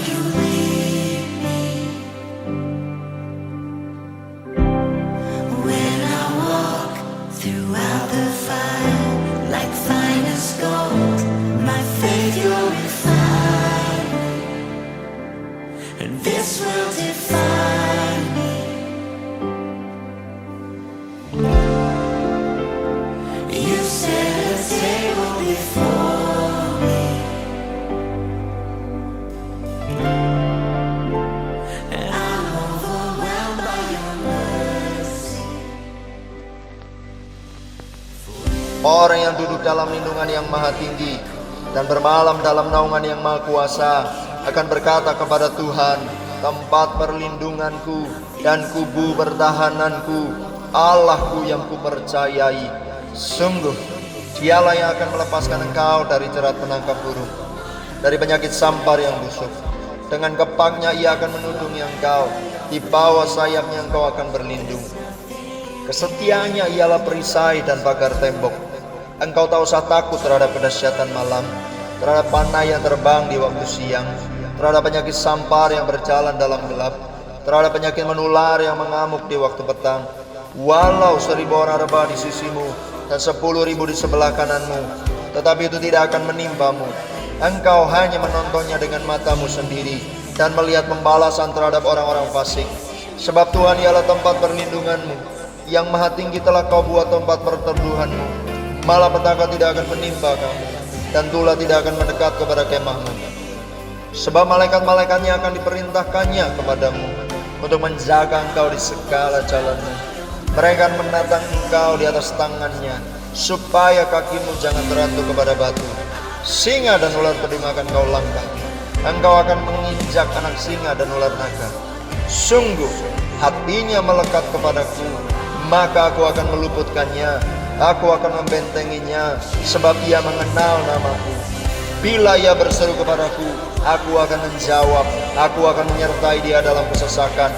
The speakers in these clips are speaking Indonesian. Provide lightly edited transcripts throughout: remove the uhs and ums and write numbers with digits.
you lead me. When I walk throughout the fire, like finest gold, my faith you'll refine, and this will define me. You set a table before me, and I'm overwhelmed by your mercy. Orang yang duduk dalam lindungan yang maha tinggi dan bermalam dalam naungan yang maha kuasa akan berkata kepada Tuhan, tempat perlindunganku dan kubu pertahananku, Allahku yang kupercayai. Sungguh, dialah yang akan melepaskan engkau dari jerat penangkap burung, dari penyakit sampar yang busuk. Dengan kepangnya ia akan menudungi engkau, di bawah sayapnya engkau akan berlindung. Kesetiaannya ialah perisai dan pagar tembok. Engkau tak usah takut terhadap kedahsyatan malam, terhadap panah yang terbang di waktu siang, terhadap penyakit sampar yang berjalan dalam gelap, terhadap penyakit menular yang mengamuk di waktu petang. Walau 1000 orang rebah di sisimu dan 10.000 di sebelah kananmu, tetapi itu tidak akan menimpamu. Engkau hanya menontonnya dengan matamu sendiri dan melihat pembalasan terhadap orang-orang fasik. Sebab Tuhan ialah tempat perlindunganmu, yang maha tinggi telah kau buat tempat perteduhanmu. Malapetaka tidak akan menimpa kamu, dan tulah tidak akan mendekat kepada kemahmu. Sebab malaikat-malaikatnya akan diperintahkannya kepadamu untuk menjaga engkau di segala jalanmu. Mereka akan menatang engkau di atas tangannya, supaya kakimu jangan terjatuh kepada batu. Singa dan ular pedung akan kau langkah. Engkau akan menginjak anak singa dan ular naga. Sungguh hatinya melekat kepadaku, maka aku akan meluputkannya. Aku akan membentenginya, sebab ia mengenal namaku. Bila ia berseru kepadaku, aku akan menjawab. Aku akan menyertai dia dalam kesesakan.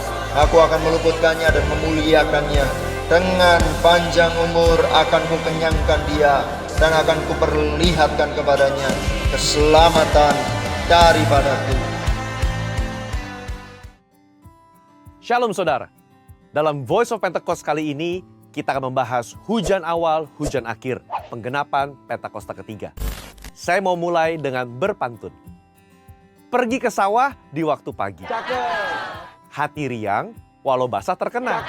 Aku akan meluputkannya dan memuliakannya. Dengan panjang umur akan kukenyangkan dia, dan akan kuperlihatkan kepadanya keselamatan daripadaku. Shalom saudara. Dalam Voice of Pentecost kali ini, kita akan membahas hujan awal, hujan akhir, penggenapan Pentakosta ketiga. Saya mau mulai dengan berpantun. Pergi ke sawah di waktu pagi. Hati riang, walau basah terkena.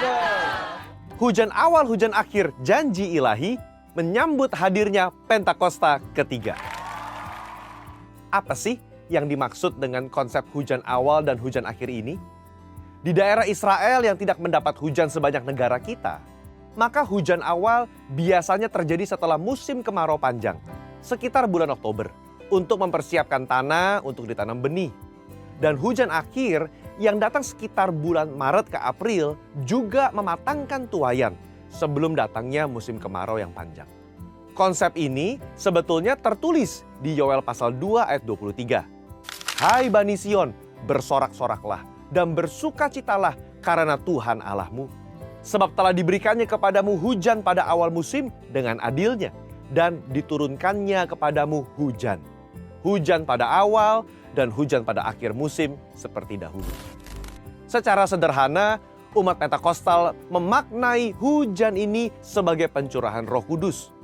Hujan awal, hujan akhir, janji ilahi, menyambut hadirnya Pentakosta ketiga. Apa sih yang dimaksud dengan konsep hujan awal dan hujan akhir ini? Di daerah Israel yang tidak mendapat hujan sebanyak negara kita, maka hujan awal biasanya terjadi setelah musim kemarau panjang, sekitar bulan Oktober, untuk mempersiapkan tanah untuk ditanam benih. Dan hujan akhir yang datang sekitar bulan Maret ke April juga mematangkan tuayan sebelum datangnya musim kemarau yang panjang. Konsep ini sebetulnya tertulis di Yoel pasal 2 ayat 23. Hai Bani Sion, bersorak-soraklah dan bersukacitalah karena Tuhan Allahmu. Sebab telah diberikannya kepadamu hujan pada awal musim dengan adilnya, dan diturunkannya kepadamu hujan. Hujan pada awal dan hujan pada akhir musim seperti dahulu. Secara sederhana, umat Pentakostal memaknai hujan ini sebagai pencurahan Roh Kudus.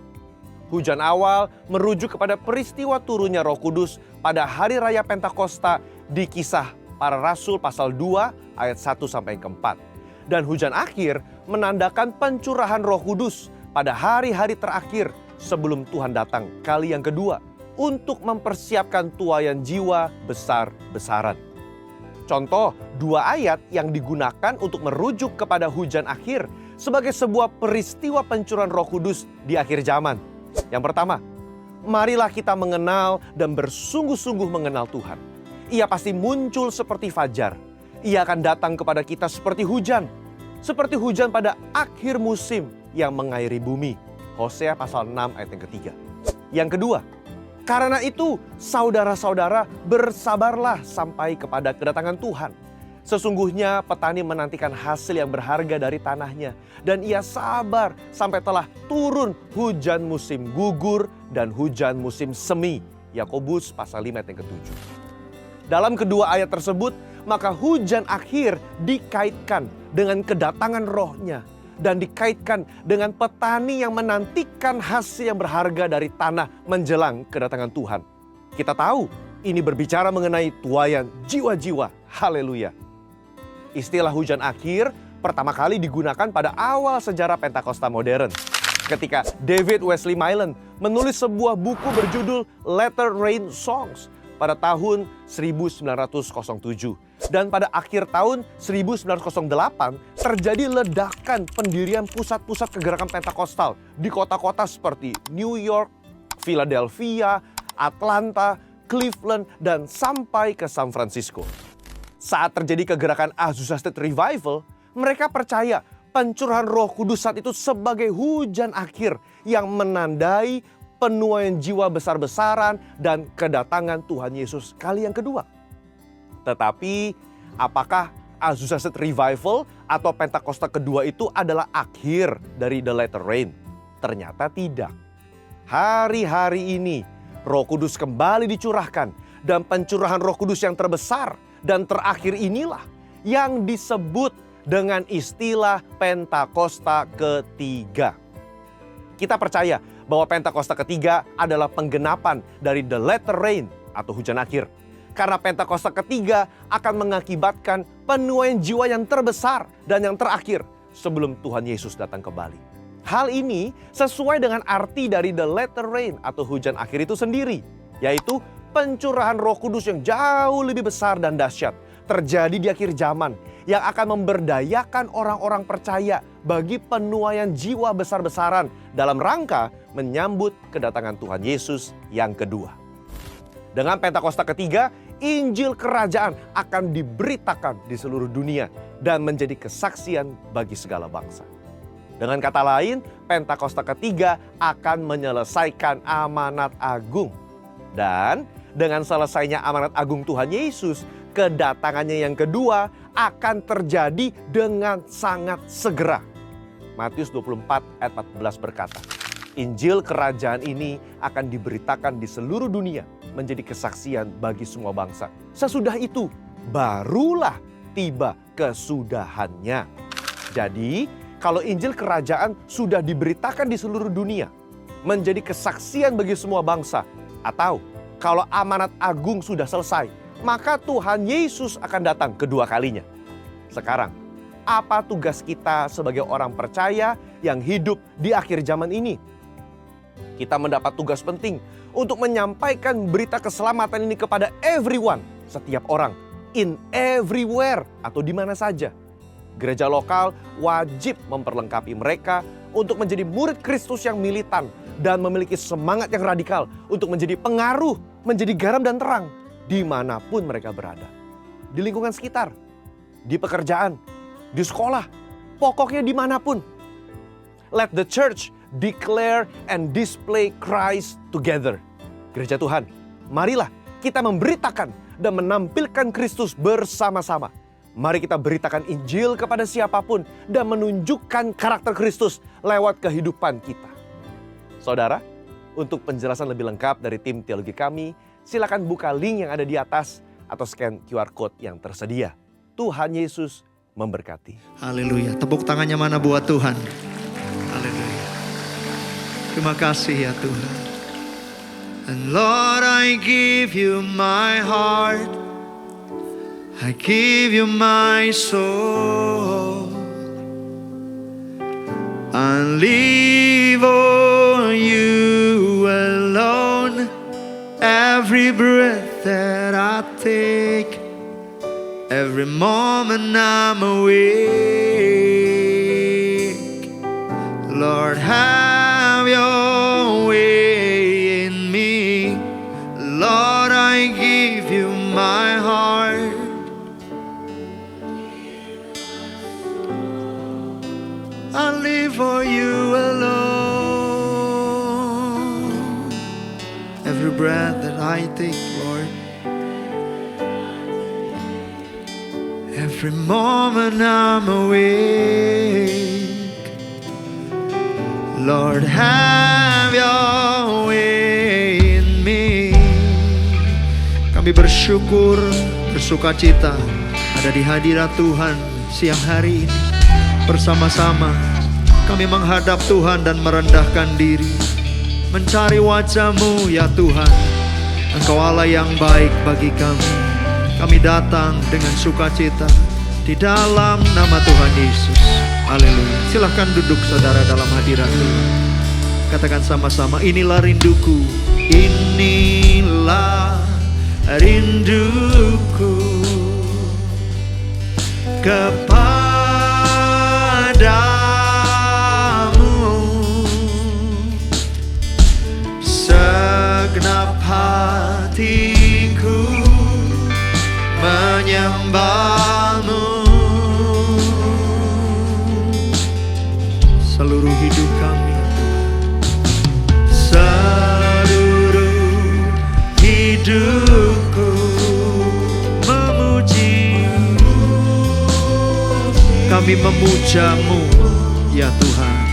Hujan awal merujuk kepada peristiwa turunnya Roh Kudus pada hari raya Pentakosta di Kisah Para Rasul pasal 2 ayat 1-4. Dan hujan akhir menandakan pencurahan Roh Kudus pada hari-hari terakhir sebelum Tuhan datang kali yang kedua untuk mempersiapkan tuayan jiwa besar-besaran. Contoh 2 ayat yang digunakan untuk merujuk kepada hujan akhir sebagai sebuah peristiwa pencurahan Roh Kudus di akhir zaman. Yang pertama, marilah kita mengenal dan bersungguh-sungguh mengenal Tuhan. Ia pasti muncul seperti fajar. Ia akan datang kepada kita seperti hujan pada akhir musim yang mengairi bumi. Hosea pasal 6 ayat yang ketiga. Yang kedua, karena itu saudara-saudara bersabarlah sampai kepada kedatangan Tuhan. Sesungguhnya petani menantikan hasil yang berharga dari tanahnya, dan ia sabar sampai telah turun hujan musim gugur dan hujan musim semi. Yakobus pasal 5 ayat yang ke-7. Dalam kedua ayat tersebut, maka hujan akhir dikaitkan dengan kedatangan Roh-Nya dan dikaitkan dengan petani yang menantikan hasil yang berharga dari tanah menjelang kedatangan Tuhan. Kita tahu ini berbicara mengenai tuaian jiwa-jiwa. Haleluya. Istilah hujan akhir pertama kali digunakan pada awal sejarah Pentakosta modern, ketika David Wesley Mylan menulis sebuah buku berjudul Latter Rain Songs pada tahun 1907. Dan pada akhir tahun 1908 terjadi ledakan pendirian pusat-pusat kegerakan Pentakostal di kota-kota seperti New York, Philadelphia, Atlanta, Cleveland, dan sampai ke San Francisco. Saat terjadi kegerakan Azusa Street Revival, mereka percaya pencurahan Roh Kudus saat itu sebagai hujan akhir yang menandai penuaian jiwa besar-besaran dan kedatangan Tuhan Yesus kali yang kedua. Tetapi apakah Azusa Street Revival atau Pentakosta kedua itu adalah akhir dari The Latter Rain? Ternyata tidak. Hari-hari ini Roh Kudus kembali dicurahkan, dan pencurahan Roh Kudus yang terbesar dan terakhir inilah yang disebut dengan istilah Pentakosta ketiga. Kita percaya bahwa Pentakosta ketiga adalah penggenapan dari The Latter Rain atau hujan akhir. Karena Pentakosta ketiga akan mengakibatkan penuaian jiwa yang terbesar dan yang terakhir sebelum Tuhan Yesus datang kembali. Hal ini sesuai dengan arti dari The Latter Rain atau hujan akhir itu sendiri, yaitu pencurahan Roh Kudus yang jauh lebih besar dan dahsyat terjadi di akhir zaman yang akan memberdayakan orang-orang percaya bagi penuaian jiwa besar-besaran dalam rangka menyambut kedatangan Tuhan Yesus yang kedua. Dengan Pentakosta ketiga, Injil Kerajaan akan diberitakan di seluruh dunia dan menjadi kesaksian bagi segala bangsa. Dengan kata lain, Pentakosta ketiga akan menyelesaikan amanat agung. Dan dengan selesainya amanat agung Tuhan Yesus, kedatangannya yang kedua akan terjadi dengan sangat segera. Matius 24 ayat 14 berkata, Injil Kerajaan ini akan diberitakan di seluruh dunia menjadi kesaksian bagi semua bangsa. Sesudah itu, barulah tiba kesudahannya. Jadi, kalau Injil Kerajaan sudah diberitakan di seluruh dunia, menjadi kesaksian bagi semua bangsa, atau kalau amanat agung sudah selesai, maka Tuhan Yesus akan datang kedua kalinya. Sekarang, apa tugas kita sebagai orang percaya yang hidup di akhir zaman ini? Kita mendapat tugas penting untuk menyampaikan berita keselamatan ini kepada everyone, setiap orang, in everywhere atau di mana saja. Gereja lokal wajib memperlengkapi mereka untuk menjadi murid Kristus yang militan dan memiliki semangat yang radikal untuk menjadi pengaruh, menjadi garam dan terang dimanapun mereka berada. Di lingkungan sekitar, di pekerjaan, di sekolah, pokoknya dimanapun. Let the church declare and display Christ together. Gereja Tuhan, marilah kita memberitakan dan menampilkan Kristus bersama-sama. Mari kita beritakan Injil kepada siapapun dan menunjukkan karakter Kristus lewat kehidupan kita. Saudara, untuk penjelasan lebih lengkap dari tim teologi kami, silakan buka link yang ada di atas atau scan QR Code yang tersedia. Tuhan Yesus memberkati. Haleluya. Tepuk tangannya mana buat Tuhan. Haleluya. Terima kasih ya Tuhan. And Lord, I give you my heart. I give you my soul. I live on you alone. Every breath that I take, every moment I'm awake. Lord, have your way in me. Lord, I give you my heart. I live for you alone. Every breath that I take, Lord. Every moment I'm awake. Lord, have your way in me. Kami bersyukur, bersuka cita ada di hadirat Tuhan siang hari ini. Bersama-sama kami menghadap Tuhan dan merendahkan diri, mencari wajah-Mu ya Tuhan. Engkau Allah yang baik bagi kami. Kami datang dengan sukacita di dalam nama Tuhan Yesus. Haleluya. Silahkan duduk saudara dalam hadirat Tuhan. Katakan sama-sama, inilah rinduku. Inilah rinduku kepadamu, segenap hatiku menyembahmu. Seluruh hidup kami, seluruh hidupku memuji. Kami memuja-Mu ya Tuhan.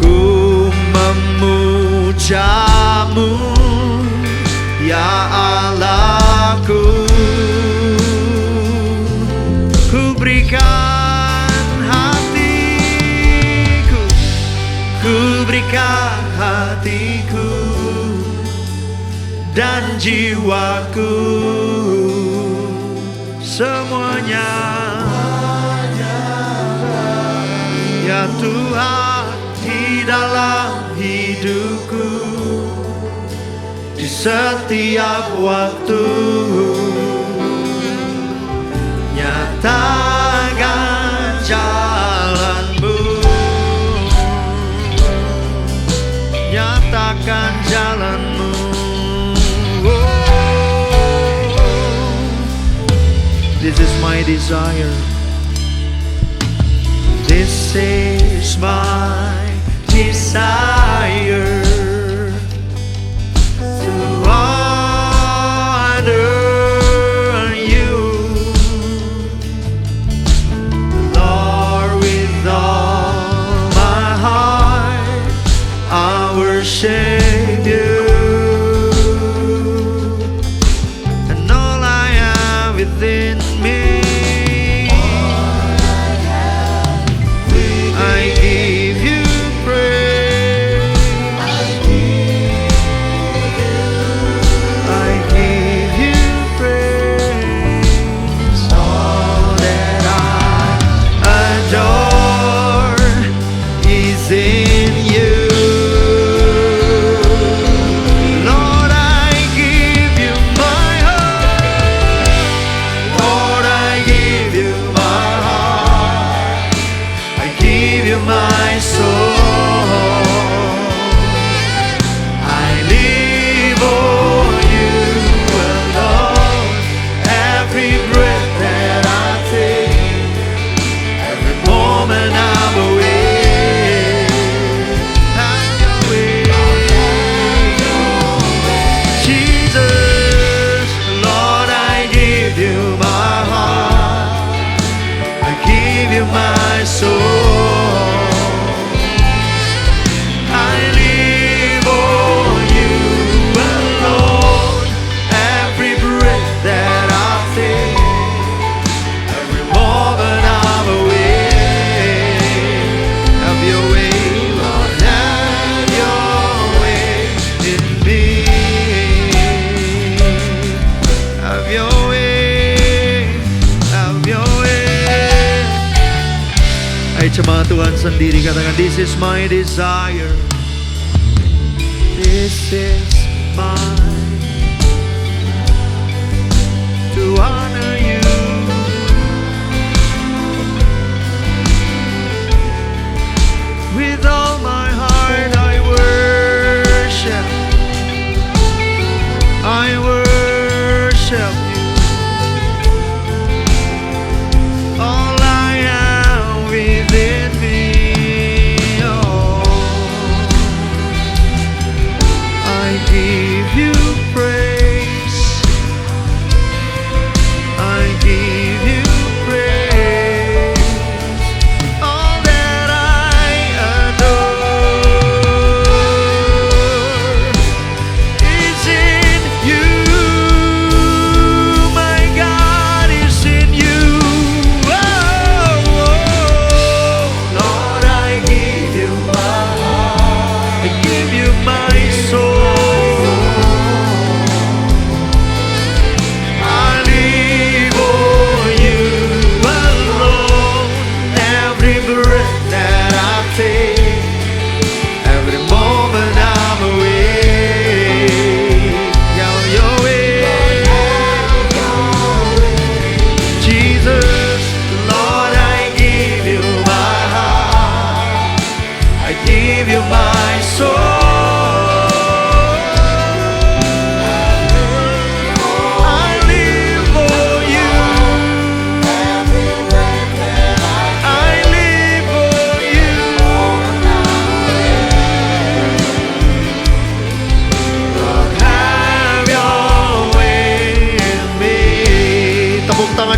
Ku memuja-Mu ya Allahku. Ku berikan hatiku, ku berikan hatiku dan jiwaku, semuanya ya Tuhan, di dalam hidupku, di setiap waktu. Nyatakan jalan-Mu, nyatakan jalan-Mu. This is my desire. This is my desire, to honor You, Lord, with all my heart. I worship You, and all I have within me. I give You praise. I give You praise. All that I adore is in You. Lord, I give You my heart. Lord, I give You my heart. I give You my soul. I live for You alone. Every breath that I take, every moment I'm awake. Have Your way, Jesus. Lord, I give You my heart. I give You my soul. I live for You alone. Every breath that I take, every moment I'm awake. Have Your way, Lord, have Your way in me. Have Your way, have Your way. Hai jemaat Tuhan sendiri, katakan, this is my desire. This is mine, to honor You. With all my heart I worship, I worship You. All I am within me, oh, I give You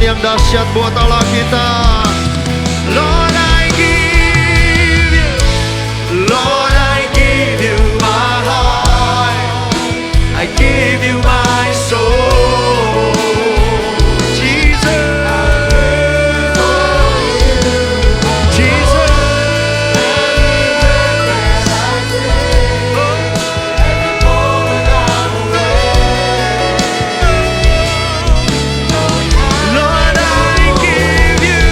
yang dahsyat buat Allah kita. Lord, I give you, Lord, I give you my heart, I give you my soul. Jesus, Jesus. Lord, I give you,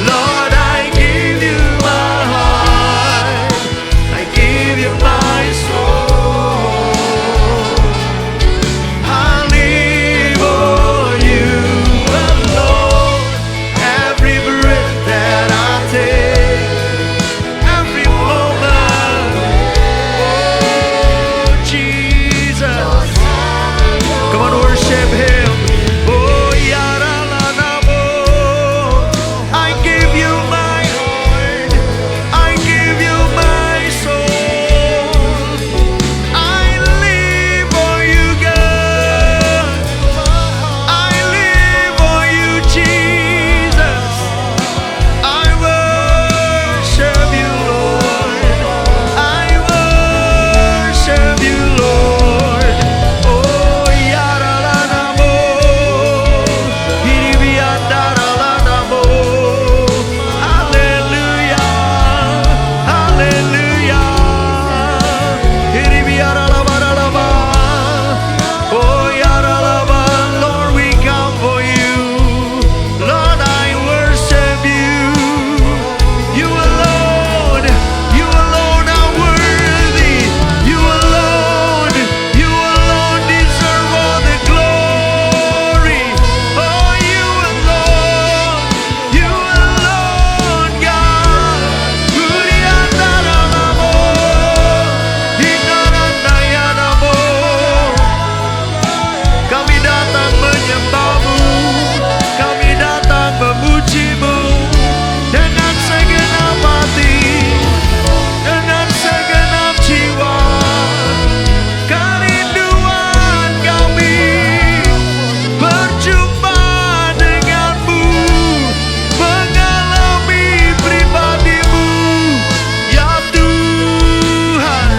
Lord, I give you my heart, I give you my soul. I live for you alone. Every breath that I take, every moment, oh Jesus. Come on, worship Him. Oh, Yaralanamo. I give you my heart, I give you my soul. I live for you, God. I live for you, Jesus. I worship you, Lord. I worship you, Lord. Oh, Yaralanamo. Hiribiandaralanamo. Hallelujah. Hallelujah. Hiribiaralabaralaba. Oh, Yaralaba. Lord, we come for you. Lord, I worship you. You alone are worthy. You alone deserve all the glory. Oh, you alone, God. Uriandaralamo, Inarandayanamo. Kami datang menyembahmu, kami datang memujimu dengan segenap hati, dengan segenap jiwa. Kerinduan kami berjumpa denganmu, mengalami pribadimu, ya Tuhan,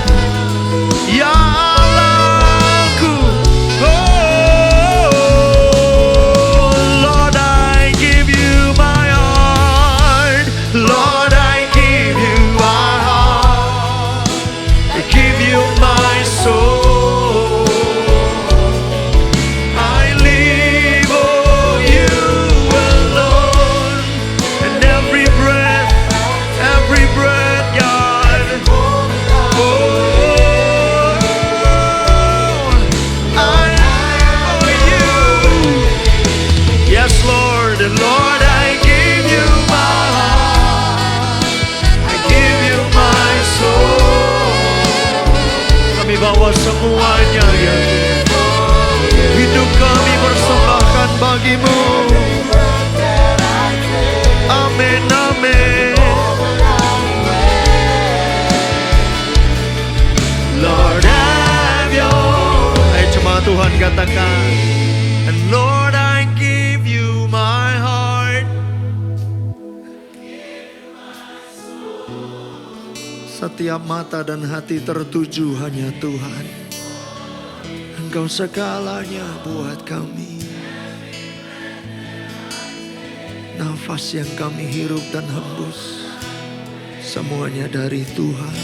ya Allahku. Oh, Lord, I give you my heart. Lord, I give you my heart. I give you my soul. I live for you alone. And every breath, God. Oh, I live for you. Yes, Lord, Lord, I give you my heart, I give you my soul. Kami bawa semuanya, ya. Hidup kami persembahkan bagimu. Amin, amin. Lord, have your. Ayo cuma Tuhan katakan. And Lord, I give you my heart. Setiap mata dan hati tertuju hanya Tuhan. Engkau segalanya buat kami. Nafas yang kami hirup dan hembus, semuanya dari Tuhan.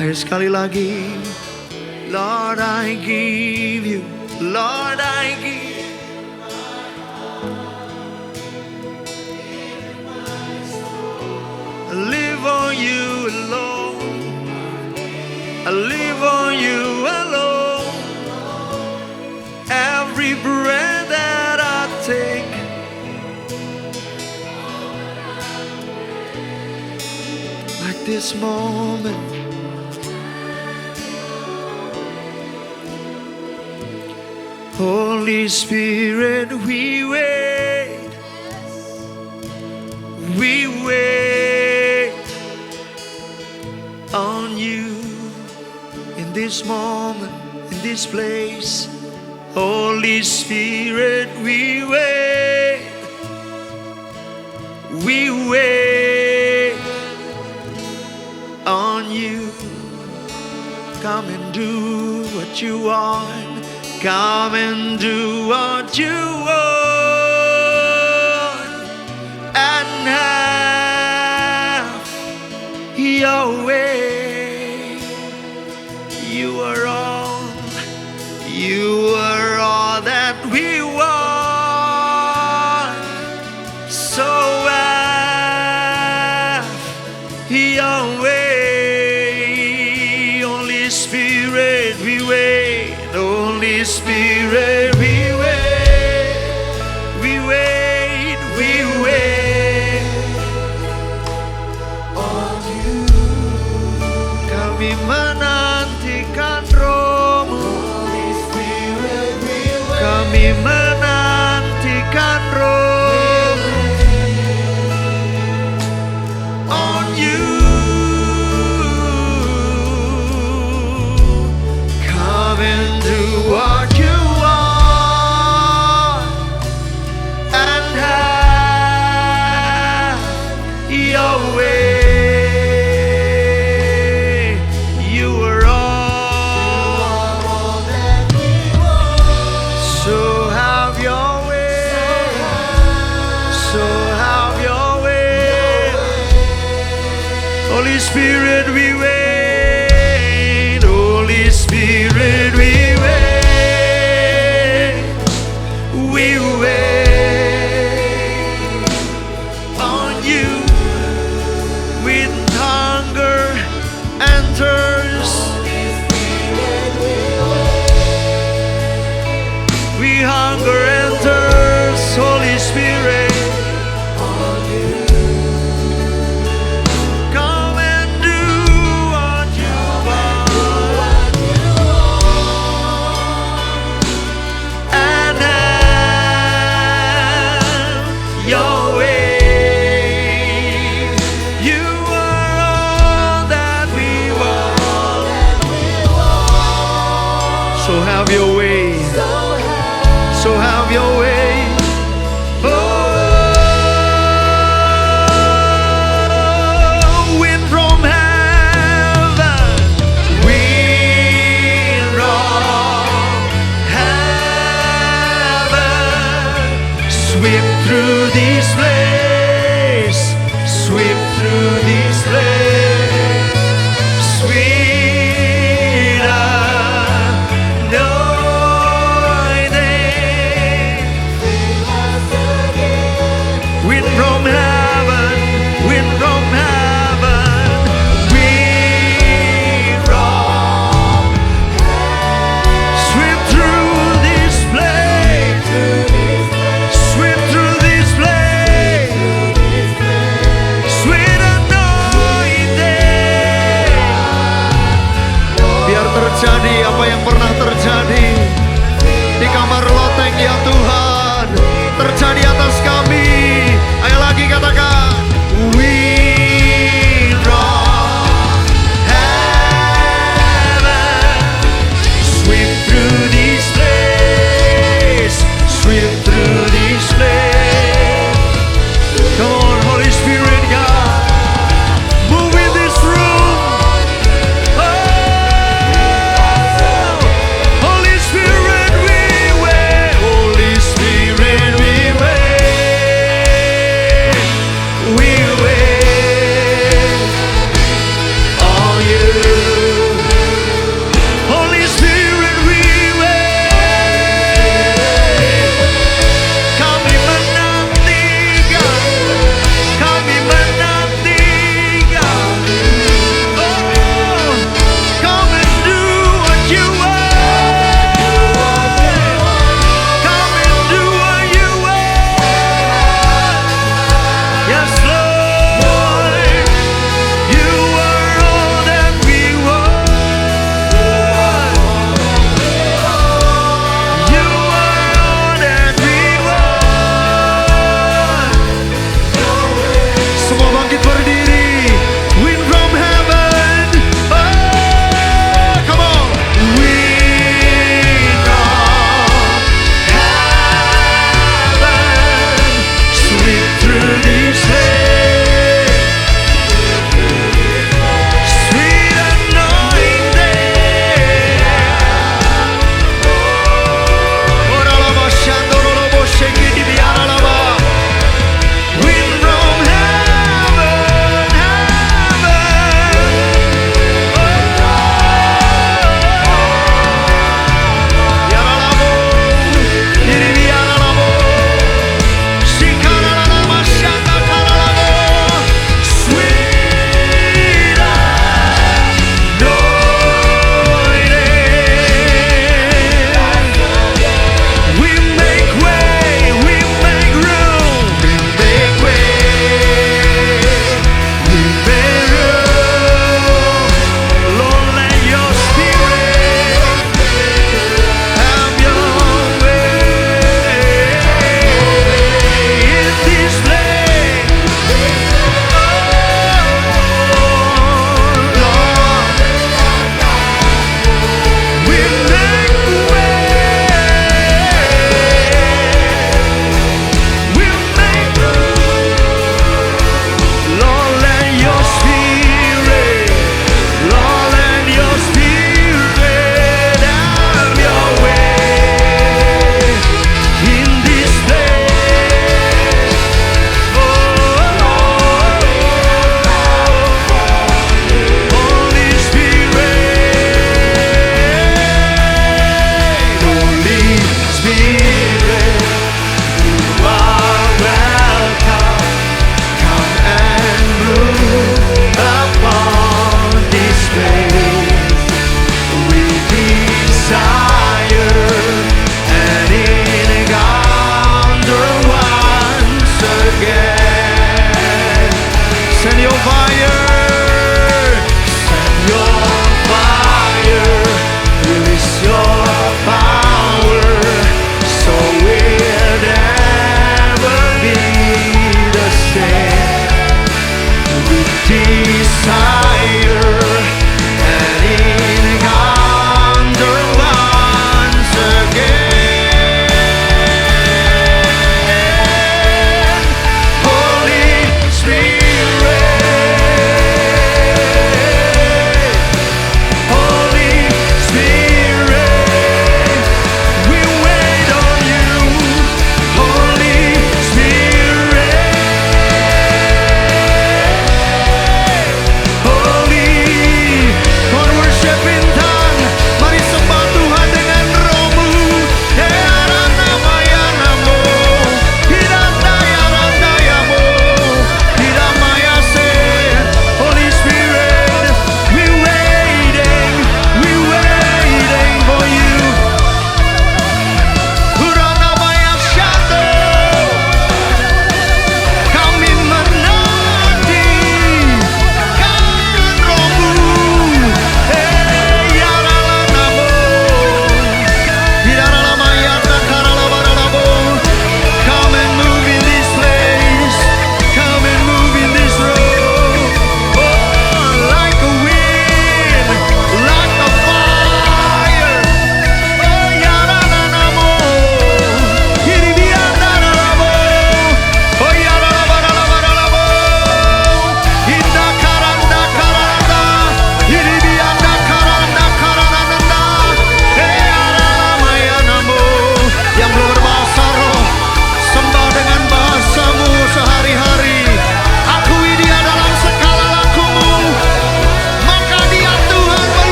Ayo sekali lagi. Lord, I give you, Lord, I give. I live on you alone. I live on you alone. Every breath that I take, like this moment, Holy Spirit, we wait, on you in this moment, in this place. Holy Spirit, we wait. We wait on you. Come and do what you want. Come and do what you want. And have your way. You are all. You are all that we want. So have your way. Holy Spirit, we wait. Holy Spirit, we wait. We wait, we wait on you. Kami menantikan Roh-Mu. Kami menantikan Roh on you. Come and do what you want and have your way. You are all that we want. So have your way. So have your way. Holy Spirit, we wait. Holy Spirit, we wait. We wait on you with hunger and thirst. We hunger and thirst, Holy Spirit. Come and do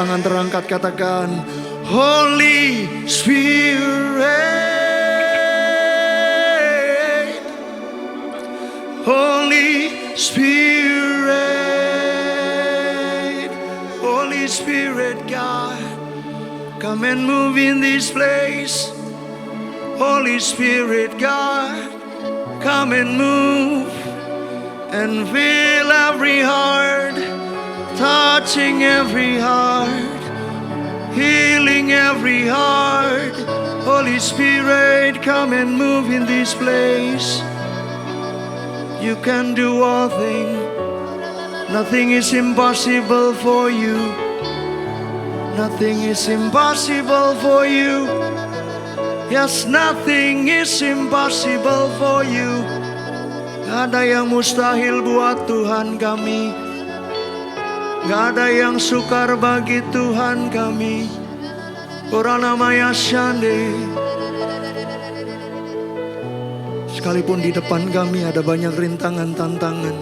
tangan terangkat katakan, Holy Spirit, Holy Spirit, Holy Spirit God, come and move in this place. Holy Spirit God, come and move and fill every heart, touching every heart, healing every heart. Holy Spirit, come and move in this place. You can do all things. Nothing is impossible for you. Nothing is impossible for you. Yes, nothing is impossible for you. Gak ada yang mustahil buat Tuhan kami. Gak ada yang sukar bagi Tuhan kami. Oranamaya Shande. Sekalipun di depan kami ada banyak rintangan, tantangan,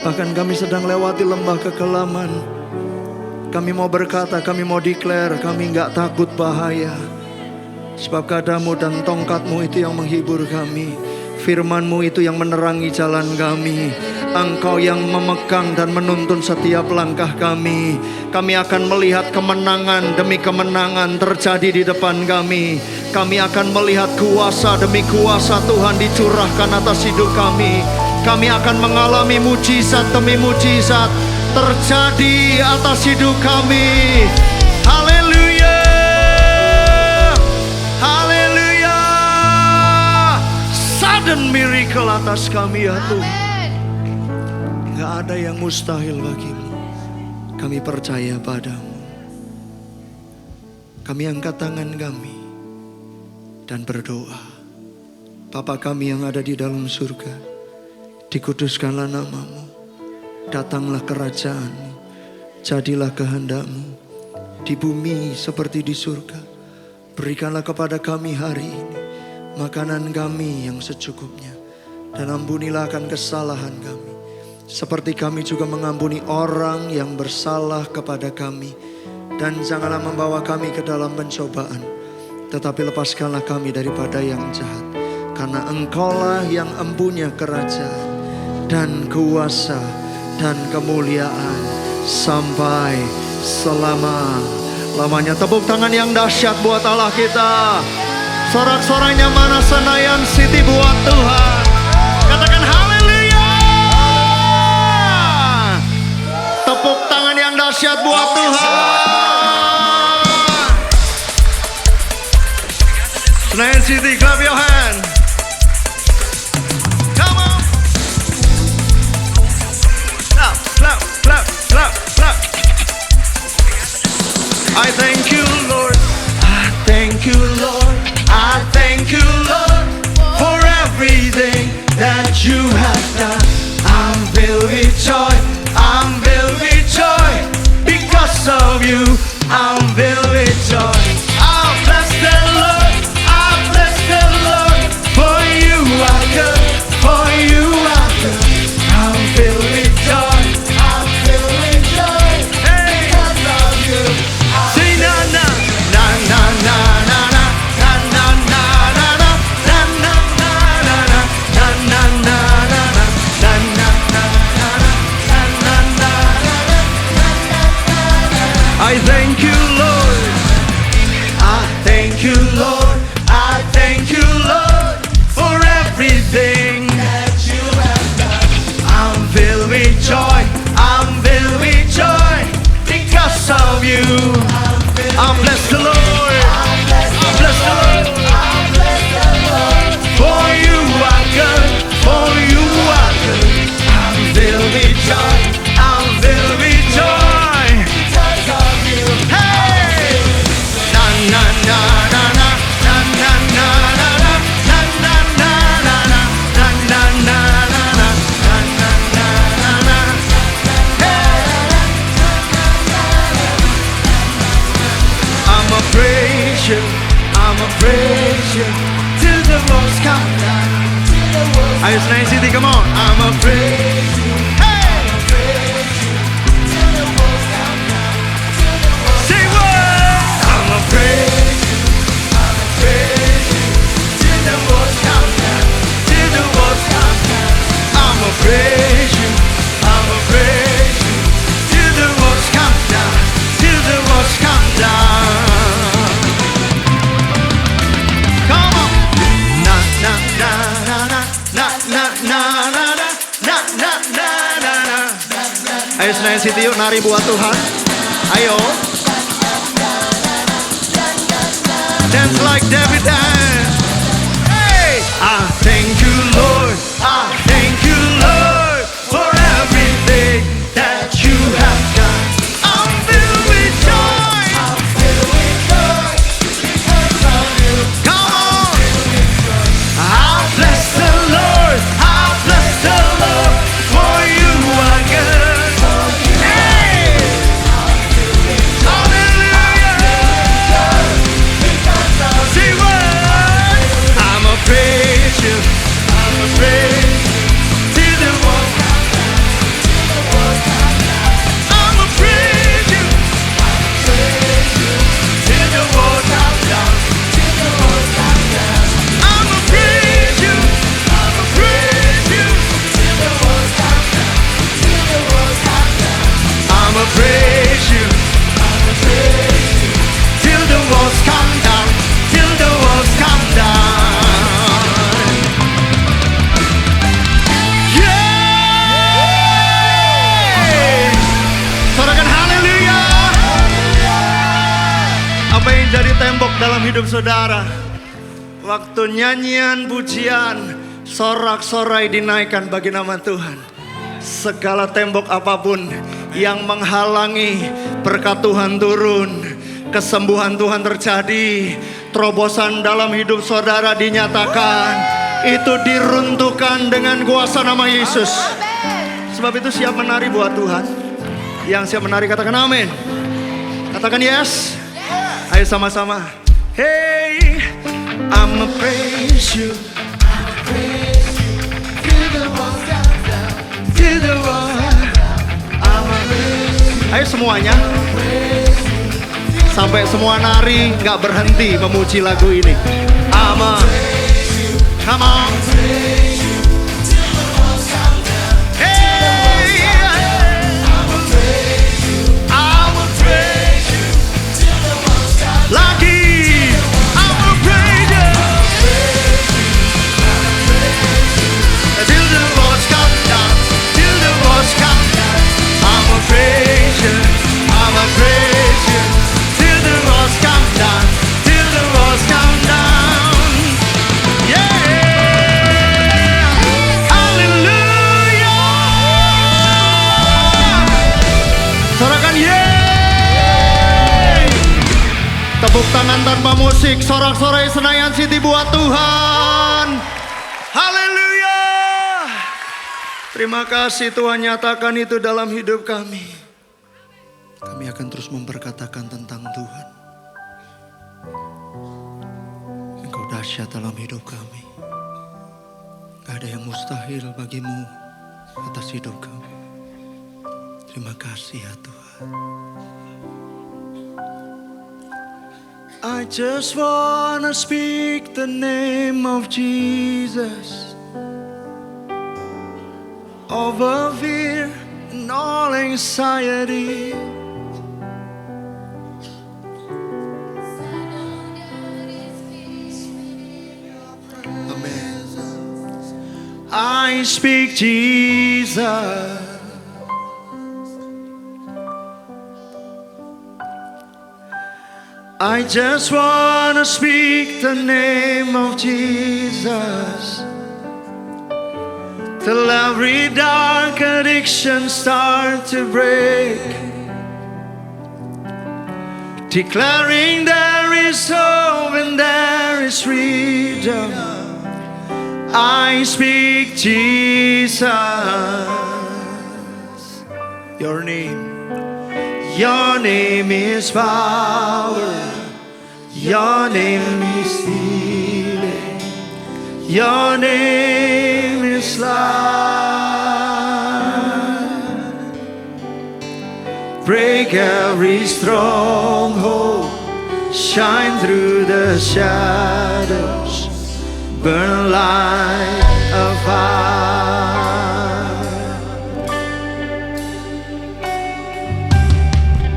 bahkan kami sedang lewati lembah kekelaman, kami mau berkata, kami mau declare, kami gak takut bahaya. Sebab kadamu dan tongkatmu itu yang menghibur kami. Firman-Mu itu yang menerangi jalan kami. Engkau yang memegang dan menuntun setiap langkah kami. Kami akan melihat kemenangan demi kemenangan terjadi di depan kami. Kami akan melihat kuasa demi kuasa Tuhan dicurahkan atas hidup kami. Kami akan mengalami mujizat demi mujizat terjadi atas hidup kami. Haleluya, haleluya. Sudden miracle atas kami ya Tuhan. Gak ada yang mustahil bagimu. Kami percaya padamu. Kami angkat tangan kami dan berdoa. Bapa kami yang ada di dalam surga, dikuduskanlah namamu. Datanglah kerajaan-Mu, jadilah kehendak-Mu di bumi seperti di surga. Berikanlah kepada kami hari ini makanan kami yang secukupnya, dan ampunilah akan kesalahan kami, seperti kami juga mengampuni orang yang bersalah kepada kami. Dan janganlah membawa kami ke dalam pencobaan, tetapi lepaskanlah kami daripada yang jahat. Karena Engkaulah yang empunya kerajaan dan kuasa dan kemuliaan sampai selama-lamanya. Tepuk tangan yang dahsyat buat Allah kita. Sorak-soraknya mana Senayan City buat Tuhan. Katakan haleluya. Tepuk tangan yang dahsyat buat Tuhan. Senayan City, clap your hand. Come on. Clap, clap, clap, clap, clap. I thank you, Lord. I thank you, Lord. I thank you, Lord, for everything that you have done. I'm filled with joy. I'm filled with joy because of you. I'm filled with joy. I'll bless the Lord. I'll bless the Lord. For you are good. For you are good. I'm filled with joy. I'm filled with joy because of you. Say na na na na na na na. I thank you, Lord. I thank you, Lord. I thank you, Lord, for everything that you have done. I'm filled with joy. I'm filled with joy because of you. I bless the Lord. I bless the Lord. For you are good. For you are good. I'm filled with joy. I'm filled with joy. Na na na na na na na na na na na na na na na na na. I'ma praise you, I'ma praise you till the most come down. Ayo Senayan City, come on. I'ma praise you, hey. I'ma praise you till the most come down. Ayo Senayan City yuk nari buat Tuhan. Ayo. Dance like David dance. Hey! I thank you Lord. I thank you Lord for everything that you have done. I'm filled with joy. I'm filled with joy because of you. Come on. I bless the Lord. I bless the Lord for you are good. Hey! Say what? I'ma praise you. I'ma praise you till the walls come down. I'ma praise you. Till the walls come down. I'ma praise you. I'ma praise you till the walls come down. I'ma praise you. I'ma praise you till the walls come down. Till the walls come down. Yeah. Sorakan haleluya. Apa yang jadi tembok dalam hidup saudara? Waktu nyanyian, pujian, sorak-sorai dinaikkan bagi nama Tuhan. Segala tembok apapun yang menghalangi berkat Tuhan turun, kesembuhan Tuhan terjadi, terobosan dalam hidup saudara dinyatakan, itu diruntuhkan dengan kuasa nama Yesus. Sebab itu siap menari buat Tuhan. Yang siap menari katakan amin. Katakan yes. Ayo sama-sama. Hey, I'ma praise you. I'ma praise you till the walls come down. Till the walls. I'ma praise you. Ayo semuanya. Sampai semua nari nggak berhenti memuji lagu ini. I'ma praise you. Come on. Hey, I'ma praise you. I'ma praise you till the walls come down. Lagi. I'ma praise you. Till the walls come down. Till the walls come down. I'ma praise you. I'ma praise you till the walls come down. Till the walls come down. Yeah. Hallelujah. Sorakan yeay. Tepuk tangan tanpa musik, sorak-sorai Senayan City buat Tuhan. Haleluya. Terima kasih Tuhan, nyatakan itu dalam hidup kami. Kami akan terus memperkatakan tentang Tuhan. Engkau dahsyat dalam hidup kami. Gak ada yang mustahil bagimu atas hidup kami. Terima kasih ya Tuhan. I just wanna speak the name of Jesus over fear and all anxiety. Amen. I speak Jesus. I just wanna speak the name of Jesus till every dark addiction start to break, declaring there is hope and there is freedom. I speak Jesus. Your name is power. Your name is healing. Your name is life. Break every stronghold. Shine through the shadows. Burn like a fire.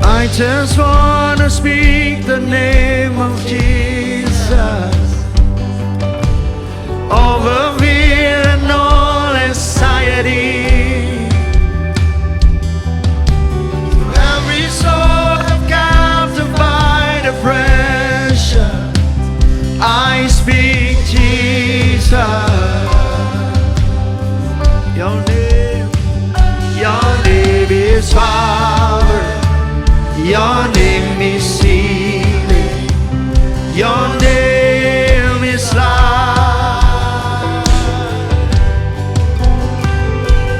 I just wanna speak the name of Jesus over fear and all anxiety. is power. Your name is healing. Your name is life.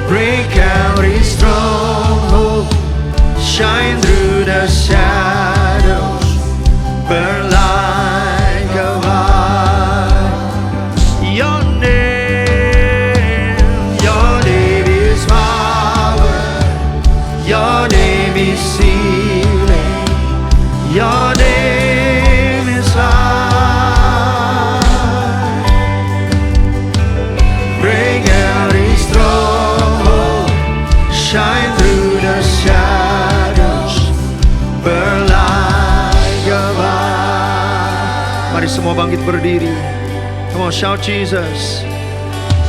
Break every stronghold. Shine through the shadows. Burn like a light. Your name is power. Your name is healing. Your name is life. Break every stronghold. Shine through the shadows. Burn like a light. Mari semua bangkit berdiri. Come on, shout Jesus.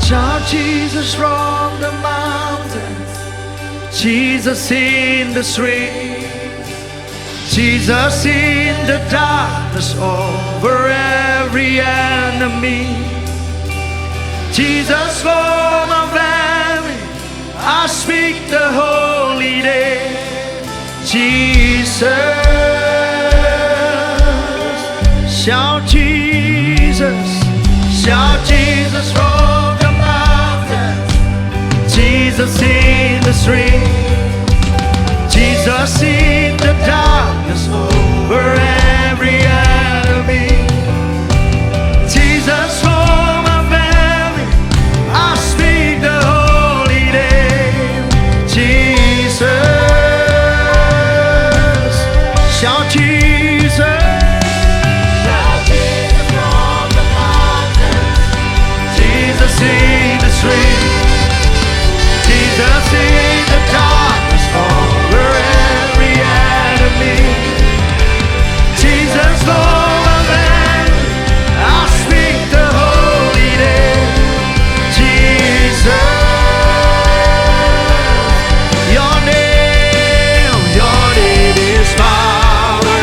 Shout Jesus from the mountains. Jesus in the street. Jesus in the darkness over every enemy. Jesus for my family, I speak the holy name. Jesus, shout Jesus, shout Jesus from the mountains. Jesus in the street. Jesus in the darkness over every enemy. Jesus for my family, I speak the holy name. Jesus, shout Jesus. Shout Jesus from the mountains. Jesus in the street. Jesus in the darkness over every enemy. Jesus for my family, I speak the holy name. Jesus, your name is power.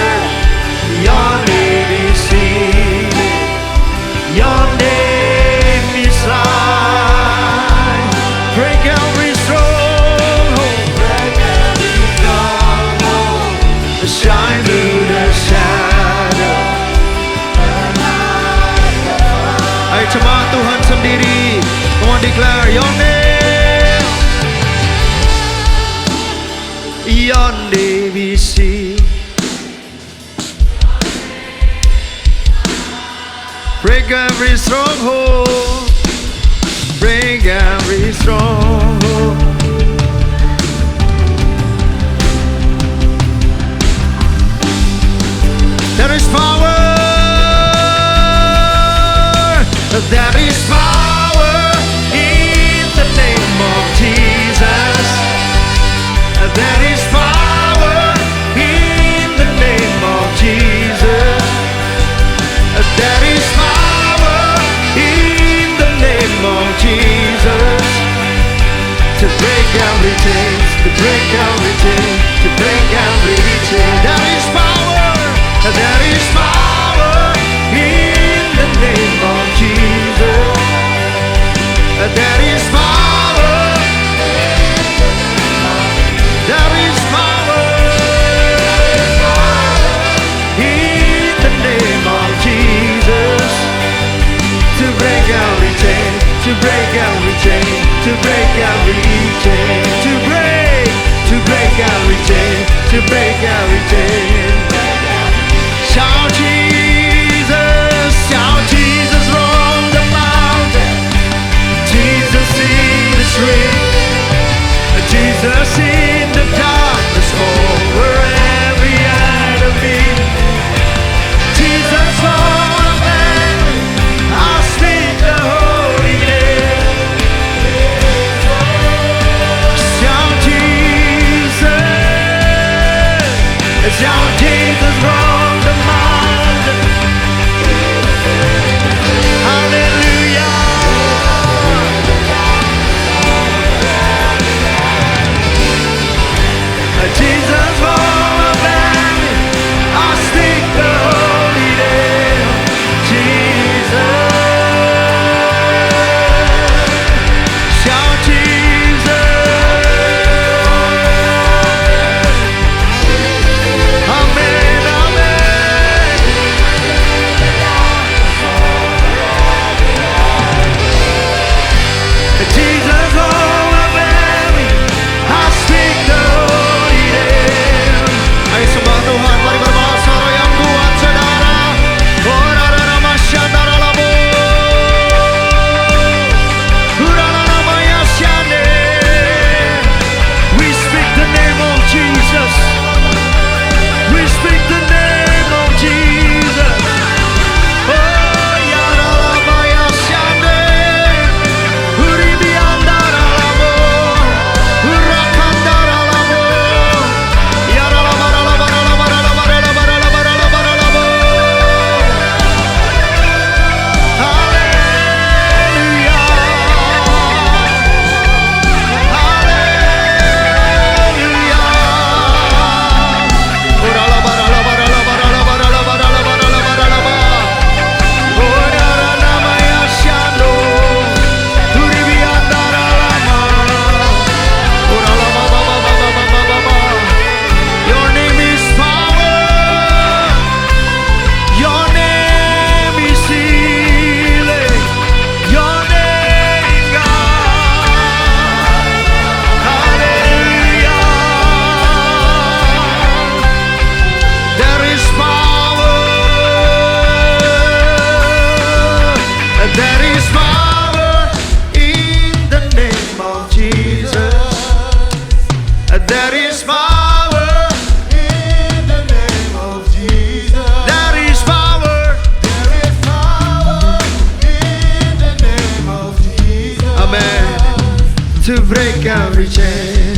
Your name is healing. Your name is life. Break every stronghold. Break every stronghold. Shine through the shadow. Ayo jemaat Tuhan sendiri, come on declare your name. Your name is healing. Break every stronghold. Break every stronghold. There is power. There is power in the name of Jesus. There is power in the name of Jesus. There is power in the name of Jesus. To break every chain, to break every chain, to break every chain. There is power. There is power in the name of Jesus. There is power. There is power in the name of Jesus. To break every chain, to break every chain, to break every chain, to break every chain, to break every chain. Shout Jesus from the mountain. Jesus in the street. Jesus in the darkness over every enemy. Jesus for my family, I speak the holy name. Shout Jesus. Shout to break every chain.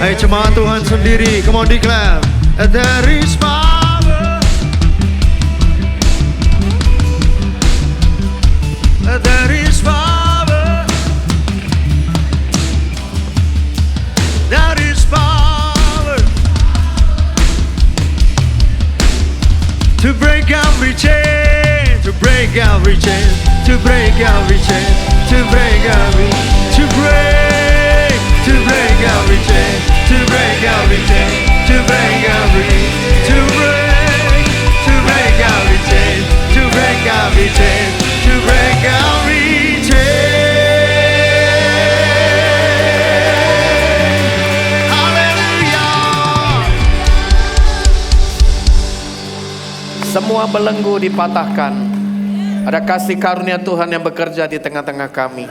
Ayo jemaat Tuhan sendiri, come on declare. There is power. There is power. There is power to break every chain, to break every chain, to break every chain, to break every, to break every chain, to break every chain, to break every, to break every chain, to break every chain, to break every chain. Hallelujah. Semua belenggu dipatahkan. Ada kasih karunia Tuhan yang bekerja di tengah-tengah kami.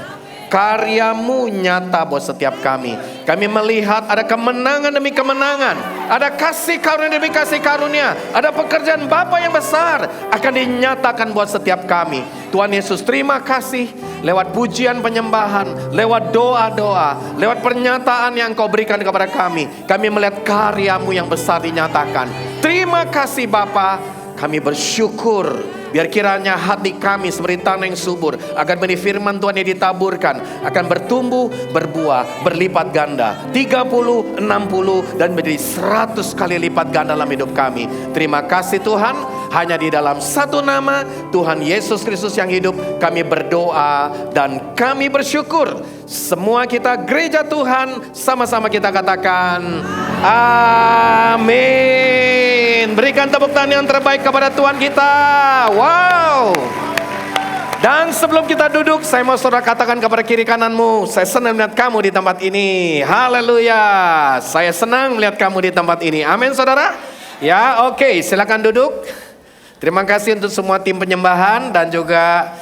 Karyamu nyata buat setiap kami. Kami melihat ada kemenangan demi kemenangan. Ada kasih karunia demi kasih karunia. Ada pekerjaan Bapa yang besar akan dinyatakan buat setiap kami. Tuhan Yesus, terima kasih lewat pujian penyembahan, lewat doa-doa, lewat pernyataan yang Kau berikan kepada kami. Kami melihat karyamu yang besar dinyatakan. Terima kasih Bapa. Kami bersyukur. Biar kiranya hati kami seperti tanah yang subur, akan benih firman Tuhan yang ditaburkan akan bertumbuh, berbuah, berlipat ganda 30, 60 dan menjadi 100 kali lipat ganda dalam hidup kami. Terima kasih Tuhan. Hanya di dalam satu nama Tuhan Yesus Kristus yang hidup kami berdoa dan kami bersyukur. Semua kita gereja Tuhan sama-sama kita katakan amin. Berikan tepuk tangan yang terbaik kepada Tuhan kita. Wow. Dan sebelum kita duduk, saya mau saudara katakan kepada kiri kananmu, saya senang melihat kamu di tempat ini. Haleluya. Saya senang melihat kamu di tempat ini. Amin saudara. Ya, oke, silakan duduk. Terima kasih untuk semua tim penyembahan dan juga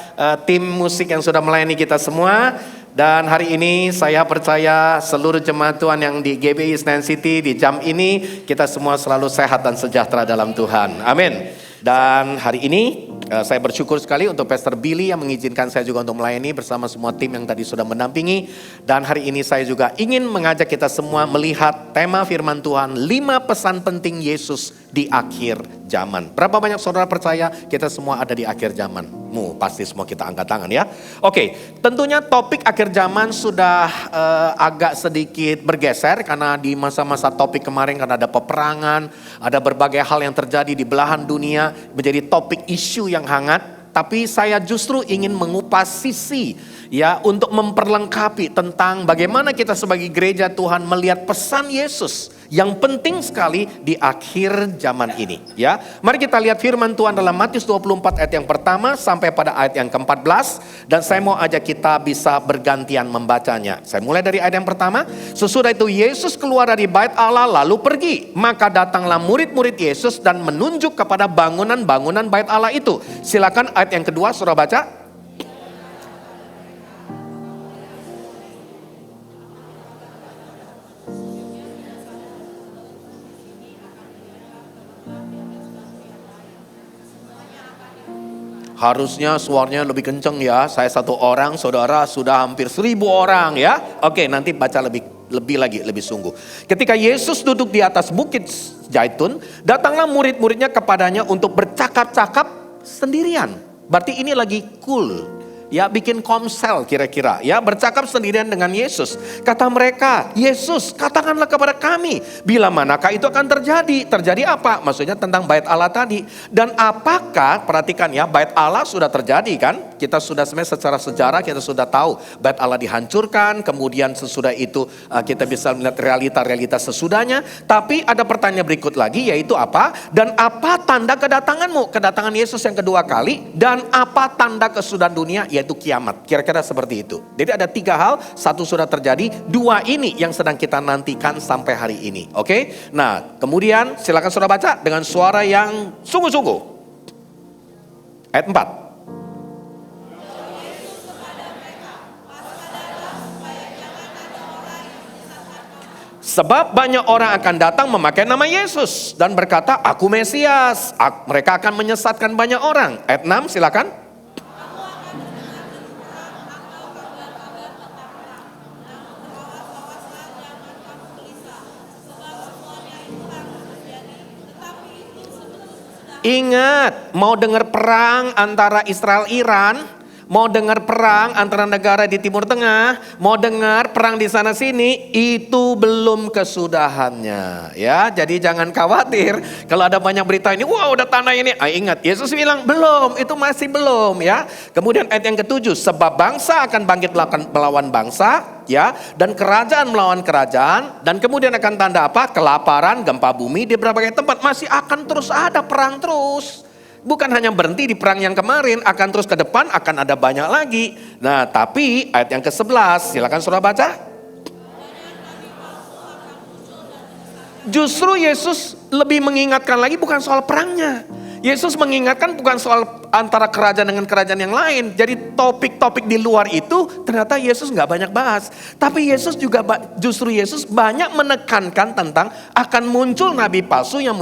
tim musik yang sudah melayani kita semua. Dan hari ini saya percaya seluruh jemaat Tuhan yang di GBI Senayan City di jam ini kita semua selalu sehat dan sejahtera dalam Tuhan. Amin. Dan hari ini saya bersyukur sekali untuk Pastor Billy yang mengizinkan saya juga untuk melayani bersama semua tim yang tadi sudah mendampingi. Dan hari ini saya juga ingin mengajak kita semua melihat tema firman Tuhan, 5 pesan penting Yesus di akhir zaman. Berapa banyak saudara percaya kita semua ada di akhir zaman? Pasti semua kita angkat tangan ya. Oke, tentunya topik akhir zaman sudah agak sedikit bergeser karena di masa-masa topik kemarin karena ada peperangan, ada berbagai hal yang terjadi di belahan dunia menjadi topik isu yang hangat. Tapi saya justru ingin mengupas sisi ya untuk memperlengkapi tentang bagaimana kita sebagai gereja Tuhan melihat pesan Yesus yang penting sekali di akhir zaman ini ya. Mari kita lihat firman Tuhan dalam Matius 24 ayat yang pertama sampai pada ayat yang ke-14 dan saya mau ajak kita bisa bergantian membacanya. Saya mulai dari ayat yang pertama. Sesudah itu Yesus keluar dari bait Allah lalu pergi. Maka datanglah murid-murid Yesus dan menunjuk kepada bangunan-bangunan bait Allah itu. Silakan ayat yang kedua saudara baca. Harusnya suaranya lebih kenceng ya. Saya satu orang, saudara sudah hampir 1000 orang ya. Oke, nanti baca lebih sungguh. Ketika Yesus duduk di atas bukit Zaitun, datanglah murid-muridnya kepadanya untuk bercakap-cakap sendirian. Berarti ini lagi cool. Ya, bikin komsel kira-kira. Ya, bercakap sendirian dengan Yesus. Kata mereka, Yesus katakanlah kepada kami, bila manakah itu akan terjadi? Terjadi apa? Maksudnya tentang bait Allah tadi. Dan apakah, perhatikan ya, bait Allah sudah terjadi kan? Kita sudah sebenarnya secara sejarah kita sudah tahu. Bait Allah dihancurkan, kemudian sesudah itu kita bisa melihat realita-realita sesudahnya. Tapi ada pertanyaan berikut lagi yaitu apa? Dan apa tanda kedatanganmu? Kedatangan Yesus yang kedua kali. Dan apa tanda kesudahan dunia? Yaitu kiamat. Kira-kira seperti itu. Jadi ada 3 hal, 1 sudah terjadi, 2 ini yang sedang kita nantikan sampai hari ini. Oke? Nah, kemudian silakan saudara baca dengan suara yang sungguh-sungguh. Ayat 4. Sebab banyak orang akan datang memakai nama Yesus dan berkata, aku Mesias. Mereka akan menyesatkan banyak orang. Ayat 6 silakan. Ingat, mau dengar perang antara Israel Iran, mau dengar perang antara negara di Timur Tengah, mau dengar perang di sana sini, itu belum kesudahannya. Ya, jadi jangan khawatir kalau ada banyak berita ini, wah udah tanda ini. Ingat, Yesus bilang belum, itu masih belum ya. Kemudian ayat yang ke-7, sebab bangsa akan bangkit melawan bangsa, ya, dan kerajaan melawan kerajaan, dan kemudian akan tanda apa? Kelaparan, gempa bumi di berbagai tempat. Masih akan terus ada perang terus. Bukan hanya berhenti di perang yang kemarin, akan terus ke depan, akan ada banyak lagi. Nah, tapi ayat yang ke-11, silakan saudara baca. Justru Yesus lebih mengingatkan lagi bukan soal perangnya. Yesus mengingatkan bukan soal antara kerajaan dengan kerajaan yang lain. Jadi topik-topik di luar itu ternyata Yesus nggak banyak bahas. Tapi Yesus juga justru Yesus banyak menekankan tentang akan muncul nabi palsu yang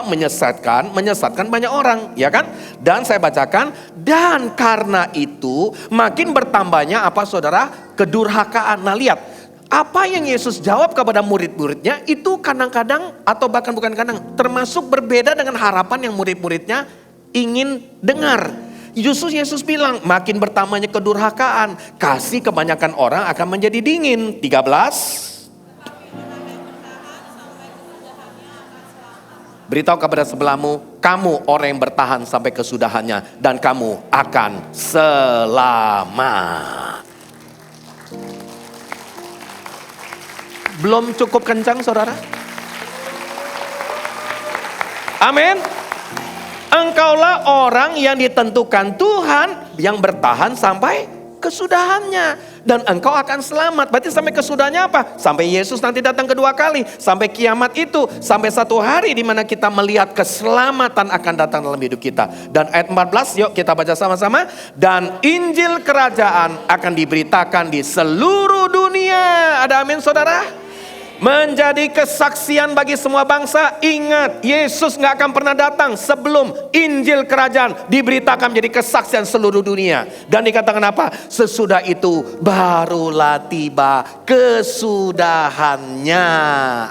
menyesatkan banyak orang, ya kan? Dan saya bacakan, dan karena itu makin bertambahnya apa saudara? Kedurhakaan. Nah lihat. Apa yang Yesus jawab kepada murid-muridnya itu kadang-kadang atau bahkan bukan kadang termasuk berbeda dengan harapan yang murid-muridnya ingin dengar. Justru Yesus bilang makin bertambahnya kedurhakaan, kasih kebanyakan orang akan menjadi dingin. 13. Beritahu kepada sebelahmu, kamu orang yang bertahan sampai kesudahannya dan kamu akan selamat. Belum cukup kencang saudara? Amin. Engkaulah orang yang ditentukan Tuhan yang bertahan sampai kesudahannya. Dan engkau akan selamat. Berarti sampai kesudahannya apa? Sampai Yesus nanti datang kedua kali. Sampai kiamat itu. Sampai satu hari di mana kita melihat keselamatan akan datang dalam hidup kita. Dan ayat 14 yuk kita baca sama-sama. Dan Injil kerajaan akan diberitakan di seluruh dunia. Ada amin saudara? Menjadi kesaksian bagi semua bangsa. Ingat, Yesus gak akan pernah datang sebelum Injil kerajaan diberitakan menjadi kesaksian seluruh dunia. Dan dikatakan apa? Sesudah itu barulah tiba kesudahannya.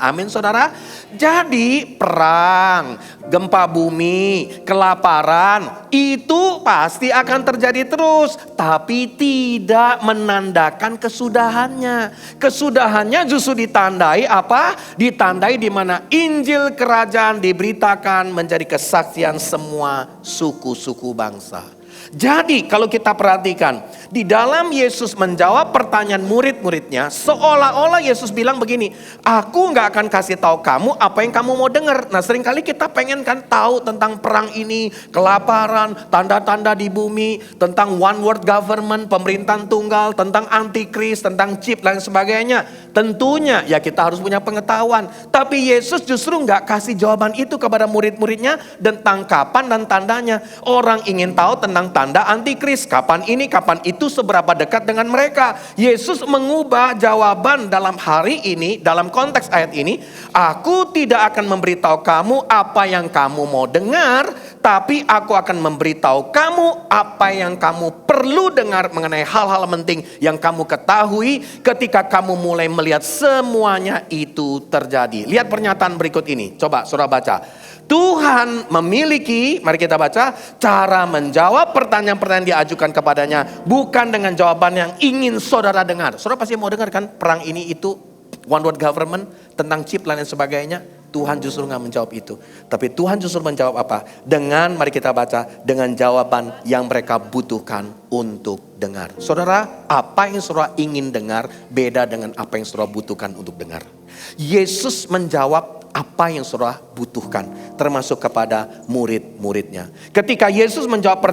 Amin saudara. Jadi perang, gempa bumi, kelaparan itu pasti akan terjadi terus. Tapi tidak menandakan kesudahannya. Kesudahannya justru ditandai apa? Ditandai di mana Injil kerajaan diberitakan menjadi kesaksian semua suku-suku bangsa. Jadi kalau kita perhatikan, di dalam Yesus menjawab pertanyaan murid-muridnya, seolah-olah Yesus bilang begini, aku gak akan kasih tahu kamu apa yang kamu mau dengar. Nah seringkali kita pengen kan tahu tentang perang ini, kelaparan, tanda-tanda di bumi, tentang one world government, pemerintahan tunggal, tentang antikris, tentang chip dan sebagainya. Tentunya ya kita harus punya pengetahuan. Tapi Yesus justru gak kasih jawaban itu kepada murid-muridnya tentang kapan dan tandanya. Orang ingin tahu tentang tanda antikris, kapan ini, kapan itu, seberapa dekat dengan mereka. Yesus mengubah jawaban dalam hari ini, dalam konteks ayat ini. Aku tidak akan memberitahu kamu apa yang kamu mau dengar, tapi aku akan memberitahu kamu apa yang kamu perlu dengar mengenai hal-hal penting yang kamu ketahui ketika kamu mulai melihat semuanya itu terjadi. Lihat pernyataan berikut ini, coba saudara baca. Tuhan memiliki, mari kita baca, cara menjawab pertanyaan-pertanyaan diajukan kepadanya bukan dengan jawaban yang ingin saudara dengar. Saudara pasti mau dengar kan perang ini itu, one world government, tentang chip dan lain sebagainya. Tuhan justru nggak menjawab itu. Tapi Tuhan justru menjawab apa? Dengan, mari kita baca, dengan jawaban yang mereka butuhkan untuk dengar. Saudara, apa yang saudara ingin dengar beda dengan apa yang saudara butuhkan untuk dengar. Yesus menjawab apa yang saudara butuhkan, termasuk kepada murid-muridnya. Ketika Yesus menjawab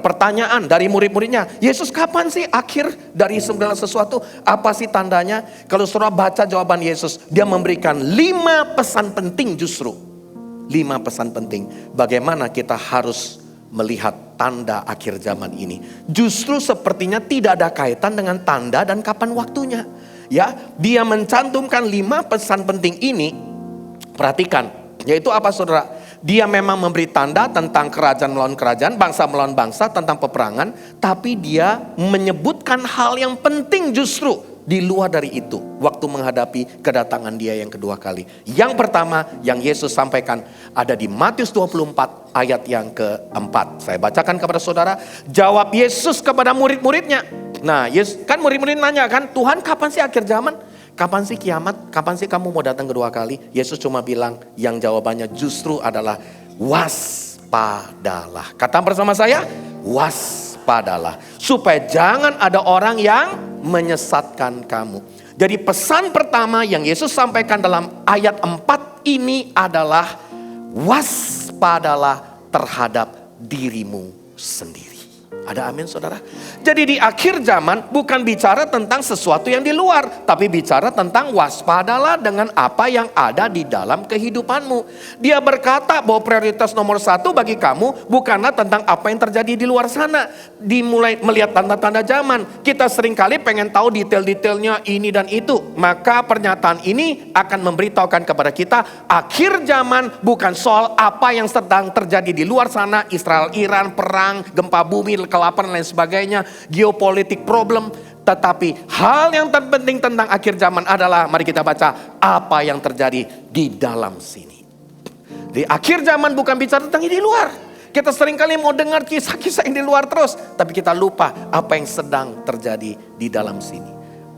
pertanyaan dari murid-muridnya, Yesus kapan sih akhir dari segala sesuatu? Apa sih tandanya? Kalau saudara baca jawaban Yesus, dia memberikan 5 pesan penting justru. 5 pesan penting. Bagaimana kita harus melihat tanda akhir zaman ini. Justru sepertinya tidak ada kaitan dengan tanda dan kapan waktunya. Ya, dia mencantumkan 5 pesan penting ini. Perhatikan, yaitu apa saudara? Dia memang memberi tanda tentang kerajaan melawan kerajaan, bangsa melawan bangsa, tentang peperangan. Tapi dia menyebutkan hal yang penting justru di luar dari itu waktu menghadapi kedatangan dia yang kedua kali. Yang pertama yang Yesus sampaikan ada di Matius 24 ayat yang keempat. Saya bacakan kepada saudara. Jawab Yesus kepada murid-muridnya. Nah, kan murid-murid nanya kan, Tuhan kapan sih akhir zaman? Kapan sih kiamat? Kapan sih kamu mau datang kedua kali? Yesus cuma bilang yang jawabannya justru adalah waspadalah. Kata bersama saya, waspadalah. Supaya jangan ada orang yang menyesatkan kamu. Jadi pesan pertama yang Yesus sampaikan dalam ayat 4 ini adalah waspadalah terhadap dirimu sendiri. Ada amin saudara? Jadi di akhir zaman bukan bicara tentang sesuatu yang di luar, tapi bicara tentang waspadalah dengan apa yang ada di dalam kehidupanmu. Dia berkata bahwa prioritas nomor 1 bagi kamu bukanlah tentang apa yang terjadi di luar sana. Dimulai melihat tanda-tanda zaman, kita seringkali pengen tahu detail-detailnya ini dan itu. Maka pernyataan ini akan memberitahukan kepada kita akhir zaman bukan soal apa yang sedang terjadi di luar sana, Israel, Iran, perang, gempa bumi, kelaparan dan lain sebagainya, geopolitik problem. Tetapi hal yang terpenting tentang akhir zaman adalah, mari kita baca apa yang terjadi di dalam sini. Di akhir zaman bukan bicara tentang ini di luar. Kita seringkali mau dengar kisah-kisah yang di luar terus, tapi kita lupa apa yang sedang terjadi di dalam sini.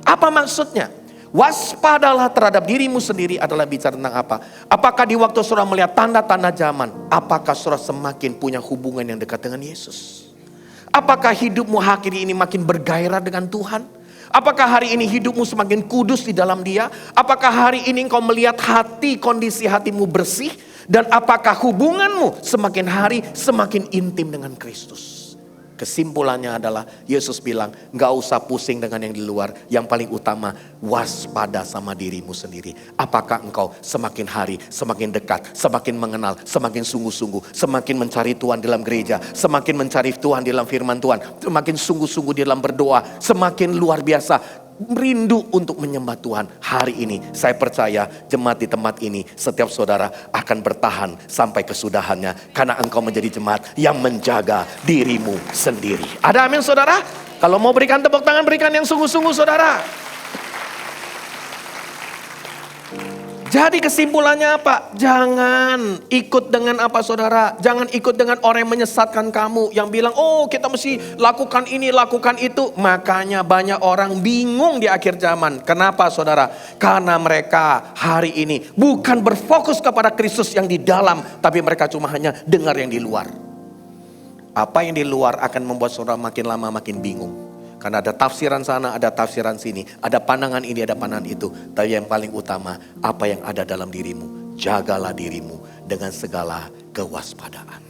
Apa maksudnya? Waspadalah terhadap dirimu sendiri adalah bicara tentang apa? Apakah di waktu saudara melihat tanda-tanda zaman, apakah saudara semakin punya hubungan yang dekat dengan Yesus? Apakah hidupmu hari ini makin bergairah dengan Tuhan? Apakah hari ini hidupmu semakin kudus di dalam Dia? Apakah hari ini engkau melihat kondisi hatimu bersih? Dan apakah hubunganmu semakin hari semakin intim dengan Kristus? Kesimpulannya adalah Yesus bilang, gak usah pusing dengan yang di luar. Yang paling utama, waspada sama dirimu sendiri. Apakah engkau semakin hari, semakin dekat, semakin mengenal, semakin sungguh-sungguh, semakin mencari Tuhan dalam gereja, semakin mencari Tuhan dalam firman Tuhan, semakin sungguh-sungguh dalam berdoa, semakin luar biasa rindu untuk menyembah Tuhan. Hari ini saya percaya jemaat di tempat ini, setiap saudara akan bertahan sampai kesudahannya. Karena engkau menjadi jemaat yang menjaga dirimu sendiri. Ada amin saudara? Kalau mau berikan tepuk tangan, berikan yang sungguh-sungguh saudara. Jadi kesimpulannya apa? Jangan ikut dengan apa saudara? Jangan ikut dengan orang yang menyesatkan kamu. Yang bilang, oh kita mesti lakukan ini, lakukan itu. Makanya banyak orang bingung di akhir zaman. Kenapa saudara? Karena mereka hari ini bukan berfokus kepada Kristus yang di dalam. Tapi mereka cuma hanya dengar yang di luar. Apa yang di luar akan membuat saudara makin lama makin bingung. Karena ada tafsiran sana, ada tafsiran sini. Ada pandangan ini, ada pandangan itu. Tapi yang paling utama, apa yang ada dalam dirimu. Jagalah dirimu dengan segala kewaspadaan.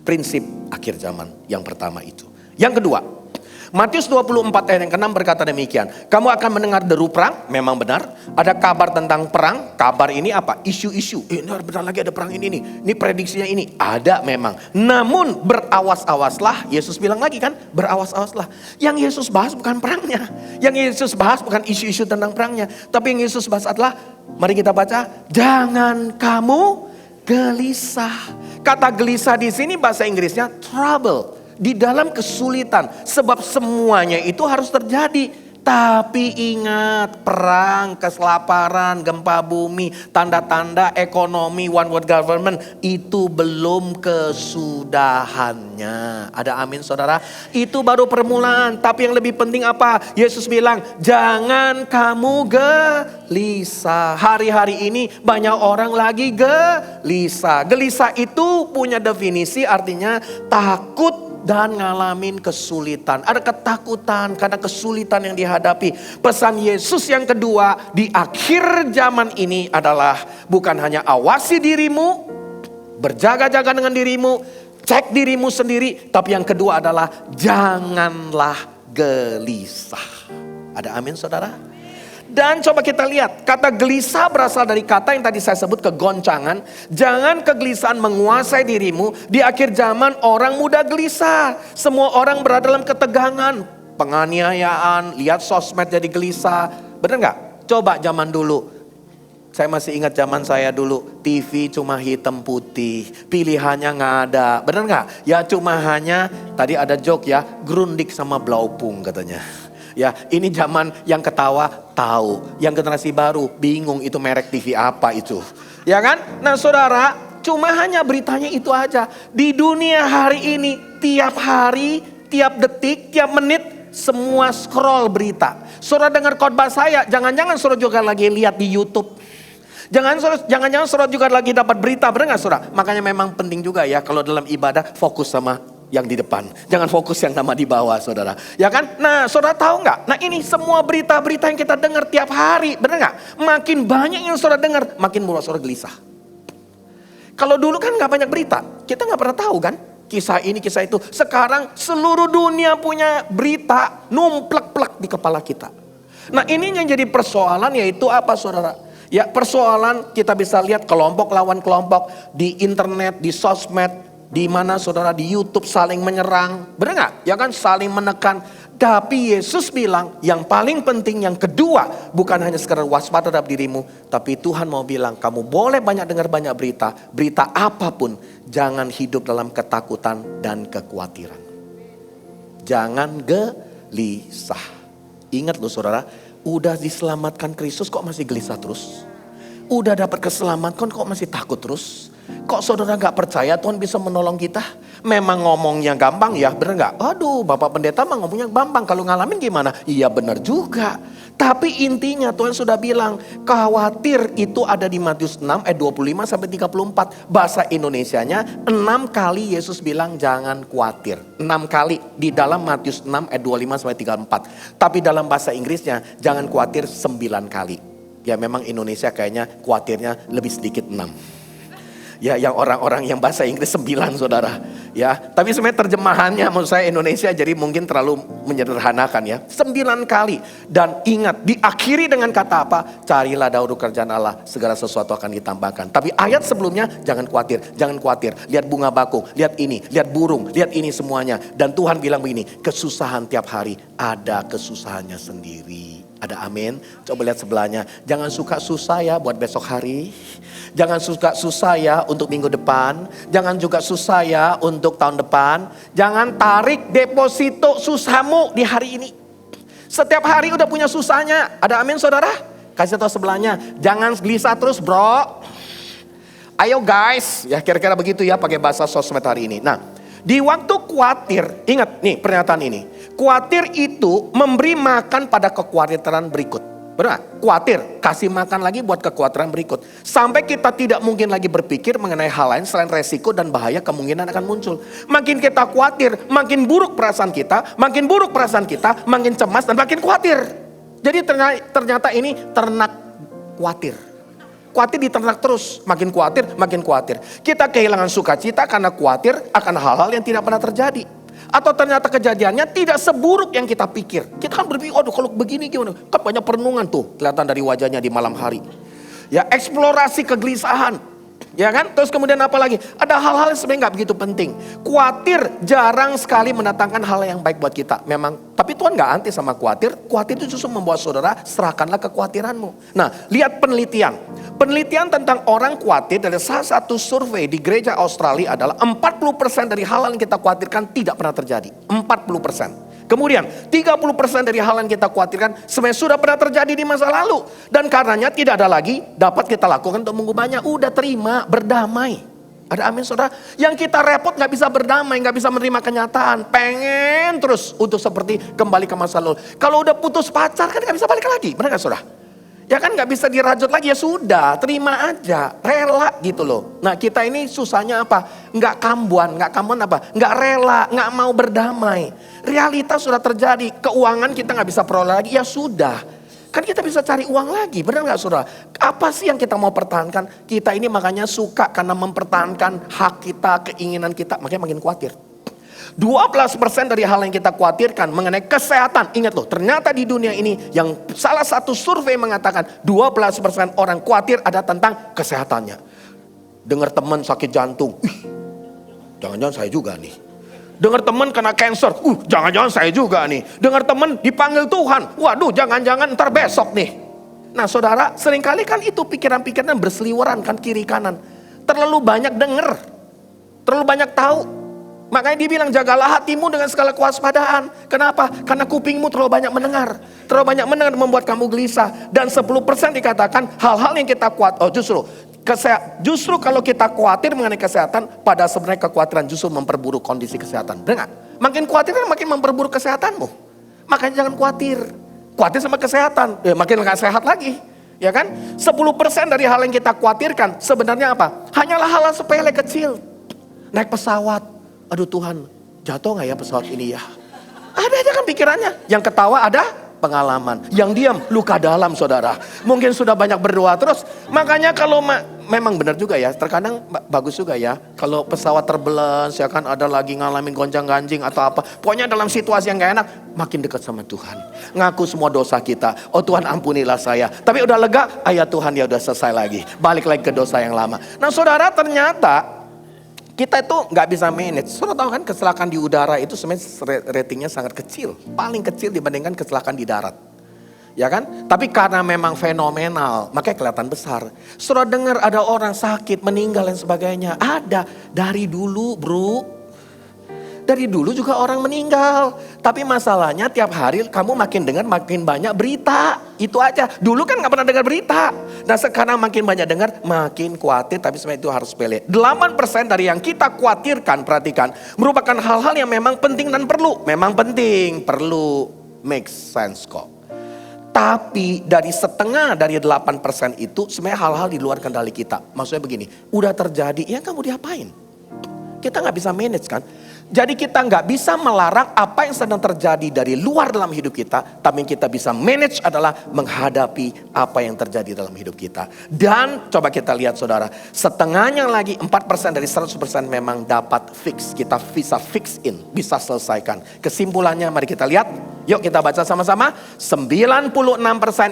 Prinsip akhir zaman yang pertama itu. Yang kedua, Matius 24 ayat yang ke-6 berkata demikian. Kamu akan mendengar deru perang, memang benar. Ada kabar tentang perang, kabar ini apa? Isu-isu. Bentar lagi ada perang ini nih. Ini prediksinya ini. Ada memang. Namun berawas-awaslah. Yesus bilang lagi kan, berawas-awaslah. Yang Yesus bahas bukan perangnya. Yang Yesus bahas bukan isu-isu tentang perangnya. Tapi yang Yesus bahas adalah, mari kita baca. Jangan kamu gelisah. Kata gelisah di sini bahasa Inggrisnya trouble. Di dalam kesulitan, sebab semuanya itu harus terjadi. Tapi ingat, perang, kelaparan, gempa bumi, tanda-tanda ekonomi, one world government, itu belum kesudahannya. Ada amin saudara? Itu baru permulaan. Tapi yang lebih penting apa? Yesus bilang, jangan kamu gelisah. Hari-hari ini banyak orang lagi gelisah. Gelisah itu punya definisi, artinya takut dan ngalamin kesulitan. Ada ketakutan karena kesulitan yang dihadapi. Pesan Yesus yang kedua di akhir zaman ini adalah bukan hanya awasi dirimu, berjaga-jaga dengan dirimu, cek dirimu sendiri. Tapi yang kedua adalah janganlah gelisah. Ada amin saudara? Dan coba kita lihat, kata gelisah berasal dari kata yang tadi saya sebut kegoncangan. Jangan kegelisahan menguasai dirimu. Di akhir zaman orang mudah gelisah. Semua orang berada dalam ketegangan. Penganiayaan, lihat sosmed jadi gelisah. Benar gak? Coba zaman dulu. Saya masih ingat zaman saya dulu. TV cuma hitam putih. Pilihannya gak ada. Benar gak? Ya cuma hanya, tadi ada joke ya, Grundig sama Blaupung katanya. Ya, ini zaman yang ketawa tahu, yang generasi baru bingung itu merek TV apa itu. Ya kan? Nah saudara, cuma hanya beritanya itu aja. Di dunia hari ini, tiap hari, tiap detik, tiap menit, semua scroll berita. Saudara dengar khotbah saya, jangan-jangan saudara juga lagi lihat di YouTube. Jangan-jangan saudara juga lagi dapat berita, benar nggak saudara? Makanya memang penting juga ya kalau dalam ibadah fokus sama yang di depan. Jangan fokus yang nama di bawah saudara. Ya kan? Nah saudara tahu nggak? Nah ini semua berita-berita yang kita dengar tiap hari, benar nggak? Makin banyak yang saudara dengar, makin membuat saudara gelisah. Kalau dulu kan nggak banyak berita, kita nggak pernah tahu kan? Kisah ini, kisah itu. Sekarang seluruh dunia punya berita numplek-plek di kepala kita. Nah ini yang jadi persoalan yaitu apa saudara? Ya persoalan kita bisa lihat kelompok lawan kelompok di internet, di sosmed, di mana saudara di YouTube saling menyerang, benar nggak? Ya kan saling menekan. Tapi Yesus bilang yang paling penting yang kedua bukan hanya sekedar waspada terhadap dirimu, tapi Tuhan mau bilang kamu boleh dengar banyak berita apapun, jangan hidup dalam ketakutan dan kekhawatiran. Jangan gelisah. Ingat loh saudara, udah diselamatkan Kristus kok masih gelisah terus? Udah dapat keselamatan kok masih takut terus? Kok saudara gak percaya Tuhan bisa menolong kita? Memang ngomongnya gampang ya, bener gak? Aduh Bapak Pendeta mah ngomongnya gampang, kalau ngalamin gimana? Iya bener juga. Tapi intinya Tuhan sudah bilang, khawatir itu ada di Matius 6 ayat 25 sampai 34. Bahasa Indonesianya 6 kali Yesus bilang jangan khawatir. 6 kali di dalam Matius 6 ayat 25 sampai 34. Tapi dalam bahasa Inggrisnya jangan khawatir 9 kali. Ya memang Indonesia kayaknya khawatirnya lebih sedikit 6. Ya yang orang-orang yang bahasa Inggris 9 saudara. Ya, tapi sebenarnya terjemahannya menurut saya Indonesia jadi mungkin terlalu menyederhanakan ya. 9 kali. Dan ingat diakhiri dengan kata apa? Carilah dahulu kerajaan Allah, segala sesuatu akan ditambahkan. Tapi ayat sebelumnya jangan khawatir, jangan khawatir. Lihat bunga bakung, lihat ini, lihat burung, lihat ini semuanya. Dan Tuhan bilang begini, kesusahan tiap hari ada kesusahannya sendiri. Ada amin. Coba lihat sebelahnya. Jangan suka susah ya buat besok hari. Jangan suka susah ya untuk minggu depan. Jangan juga susah ya untuk tahun depan. Jangan tarik deposito susahmu di hari ini. Setiap hari udah punya susahnya. Ada amin saudara? Kasih tahu sebelahnya. Jangan gelisah terus bro. Ayo guys. Ya kira-kira begitu ya pakai bahasa sosmed hari ini. Nah di waktu khawatir. Ingat nih pernyataan ini. Khawatir itu memberi makan pada kekhawatiran berikut. Benar? Khawatir, kasih makan lagi buat kekhawatiran berikut. Sampai kita tidak mungkin lagi berpikir mengenai hal lain selain resiko dan bahaya kemungkinan akan muncul. Makin kita khawatir, makin buruk perasaan kita, makin cemas dan makin khawatir. Jadi ternyata ini ternak khawatir. Khawatir diternak terus, makin khawatir. Kita kehilangan sukacita karena khawatir akan hal-hal yang tidak pernah terjadi. Atau ternyata kejadiannya tidak seburuk yang kita pikir. Kita kan berpikir, aduh kalau begini gimana? Kan banyak perenungan tuh, kelihatan dari wajahnya di malam hari. Ya eksplorasi kegelisahan. Ya kan? Terus kemudian apa lagi? Ada hal-hal yang sebenarnya gak begitu penting. Khawatir jarang sekali mendatangkan hal yang baik buat kita. Memang, tapi Tuhan gak anti sama khawatir. Khawatir itu justru membuat saudara, serahkanlah kekhawatiranmu. Nah, lihat penelitian. Penelitian tentang orang khawatir dari salah satu survei di gereja Australia adalah 40% dari hal yang kita khawatirkan tidak pernah terjadi. 40%. Kemudian 30% dari hal yang kita khawatirkan sebenarnya sudah pernah terjadi di masa lalu. Dan karenanya tidak ada lagi dapat kita lakukan untuk mengubahnya. Udah terima, berdamai. Ada amin saudara? Yang kita repot gak bisa berdamai, gak bisa menerima kenyataan. Pengen terus untuk seperti kembali ke masa lalu. Kalau udah putus pacar kan gak bisa balik lagi. Benar gak saudara? Ya kan gak bisa dirajut lagi, ya sudah, terima aja, rela gitu loh. Nah kita ini susahnya apa? Gak kambuan apa? Gak rela, gak mau berdamai. Realitas sudah terjadi, keuangan kita gak bisa peroleh lagi, ya sudah. Kan kita bisa cari uang lagi, benar gak saudara? Apa sih yang kita mau pertahankan? Kita ini makanya suka karena mempertahankan hak kita, keinginan kita, makanya makin khawatir. 12% dari hal yang kita khawatirkan mengenai kesehatan. Ingat loh, ternyata di dunia ini yang salah satu survei mengatakan 12% orang khawatir ada tentang kesehatannya. Dengar teman sakit jantung, jangan-jangan saya juga nih. Dengar teman kena cancer, jangan-jangan saya juga nih. Dengar teman dipanggil Tuhan, waduh jangan-jangan ntar besok nih. Nah saudara, seringkali kan itu pikiran-pikiran berseliweran kan kiri kanan. Terlalu banyak dengar, terlalu banyak tahu. Makanya dibilang jagalah hatimu dengan segala kewaspadaan. Kenapa? Karena kupingmu terlalu banyak mendengar. Terlalu banyak mendengar membuat kamu gelisah. Dan 10% dikatakan hal-hal yang kita justru kalau kita khawatir mengenai kesehatan, pada sebenarnya kekhawatiran justru memperburuk kondisi kesehatan. Benar nggak? Makin khawatir kan makin memperburuk kesehatanmu. Makanya jangan khawatir. Khawatir sama kesehatan, makin nggak sehat lagi. Ya kan? 10% dari hal yang kita khawatirkan sebenarnya apa? Hanyalah hal sepele kecil. Naik pesawat, aduh Tuhan, jatuh nggak ya pesawat ini ya? Ada aja kan pikirannya. Yang ketawa ada pengalaman. Yang diam luka dalam saudara. Mungkin sudah banyak berdoa terus. Makanya kalau memang benar juga ya. Terkadang bagus juga ya. Kalau pesawat terbelens ya kan, ada lagi ngalamin gonjang ganjing atau apa. Pokoknya dalam situasi yang gak enak, makin dekat sama Tuhan. Ngaku semua dosa kita. Oh Tuhan ampunilah saya. Tapi udah lega, ayah Tuhan ya udah selesai lagi. Balik lagi ke dosa yang lama. Nah saudara, ternyata kita itu nggak bisa manage. Saudara tahu kan kecelakaan di udara itu sebenarnya ratingnya sangat kecil. Paling kecil dibandingkan kecelakaan di darat. Ya kan? Tapi karena memang fenomenal, makanya kelihatan besar. Saudara dengar ada orang sakit, meninggal dan sebagainya. Ada. Dari dulu bro. Dari dulu juga orang meninggal. Tapi masalahnya tiap hari kamu makin dengar makin banyak berita. Itu aja. Dulu kan gak pernah dengar berita. Nah sekarang makin banyak dengar makin khawatir. Tapi sebenarnya itu harus sepele. 8% dari yang kita khawatirkan, perhatikan, merupakan hal-hal yang memang penting dan perlu. Memang penting, perlu, make sense kok. Tapi dari setengah dari 8% itu sebenarnya hal-hal di luar kendali kita. Maksudnya begini, udah terjadi, ya kamu diapain? Kita gak bisa manage kan? Jadi kita nggak bisa melarang apa yang sedang terjadi dari luar dalam hidup kita. Tapi yang kita bisa manage adalah menghadapi apa yang terjadi dalam hidup kita. Dan coba kita lihat saudara. Setengahnya lagi 4% dari 100% memang dapat fix. Kita bisa fix in, bisa selesaikan. Kesimpulannya mari kita lihat. Yuk kita baca sama-sama. 96%,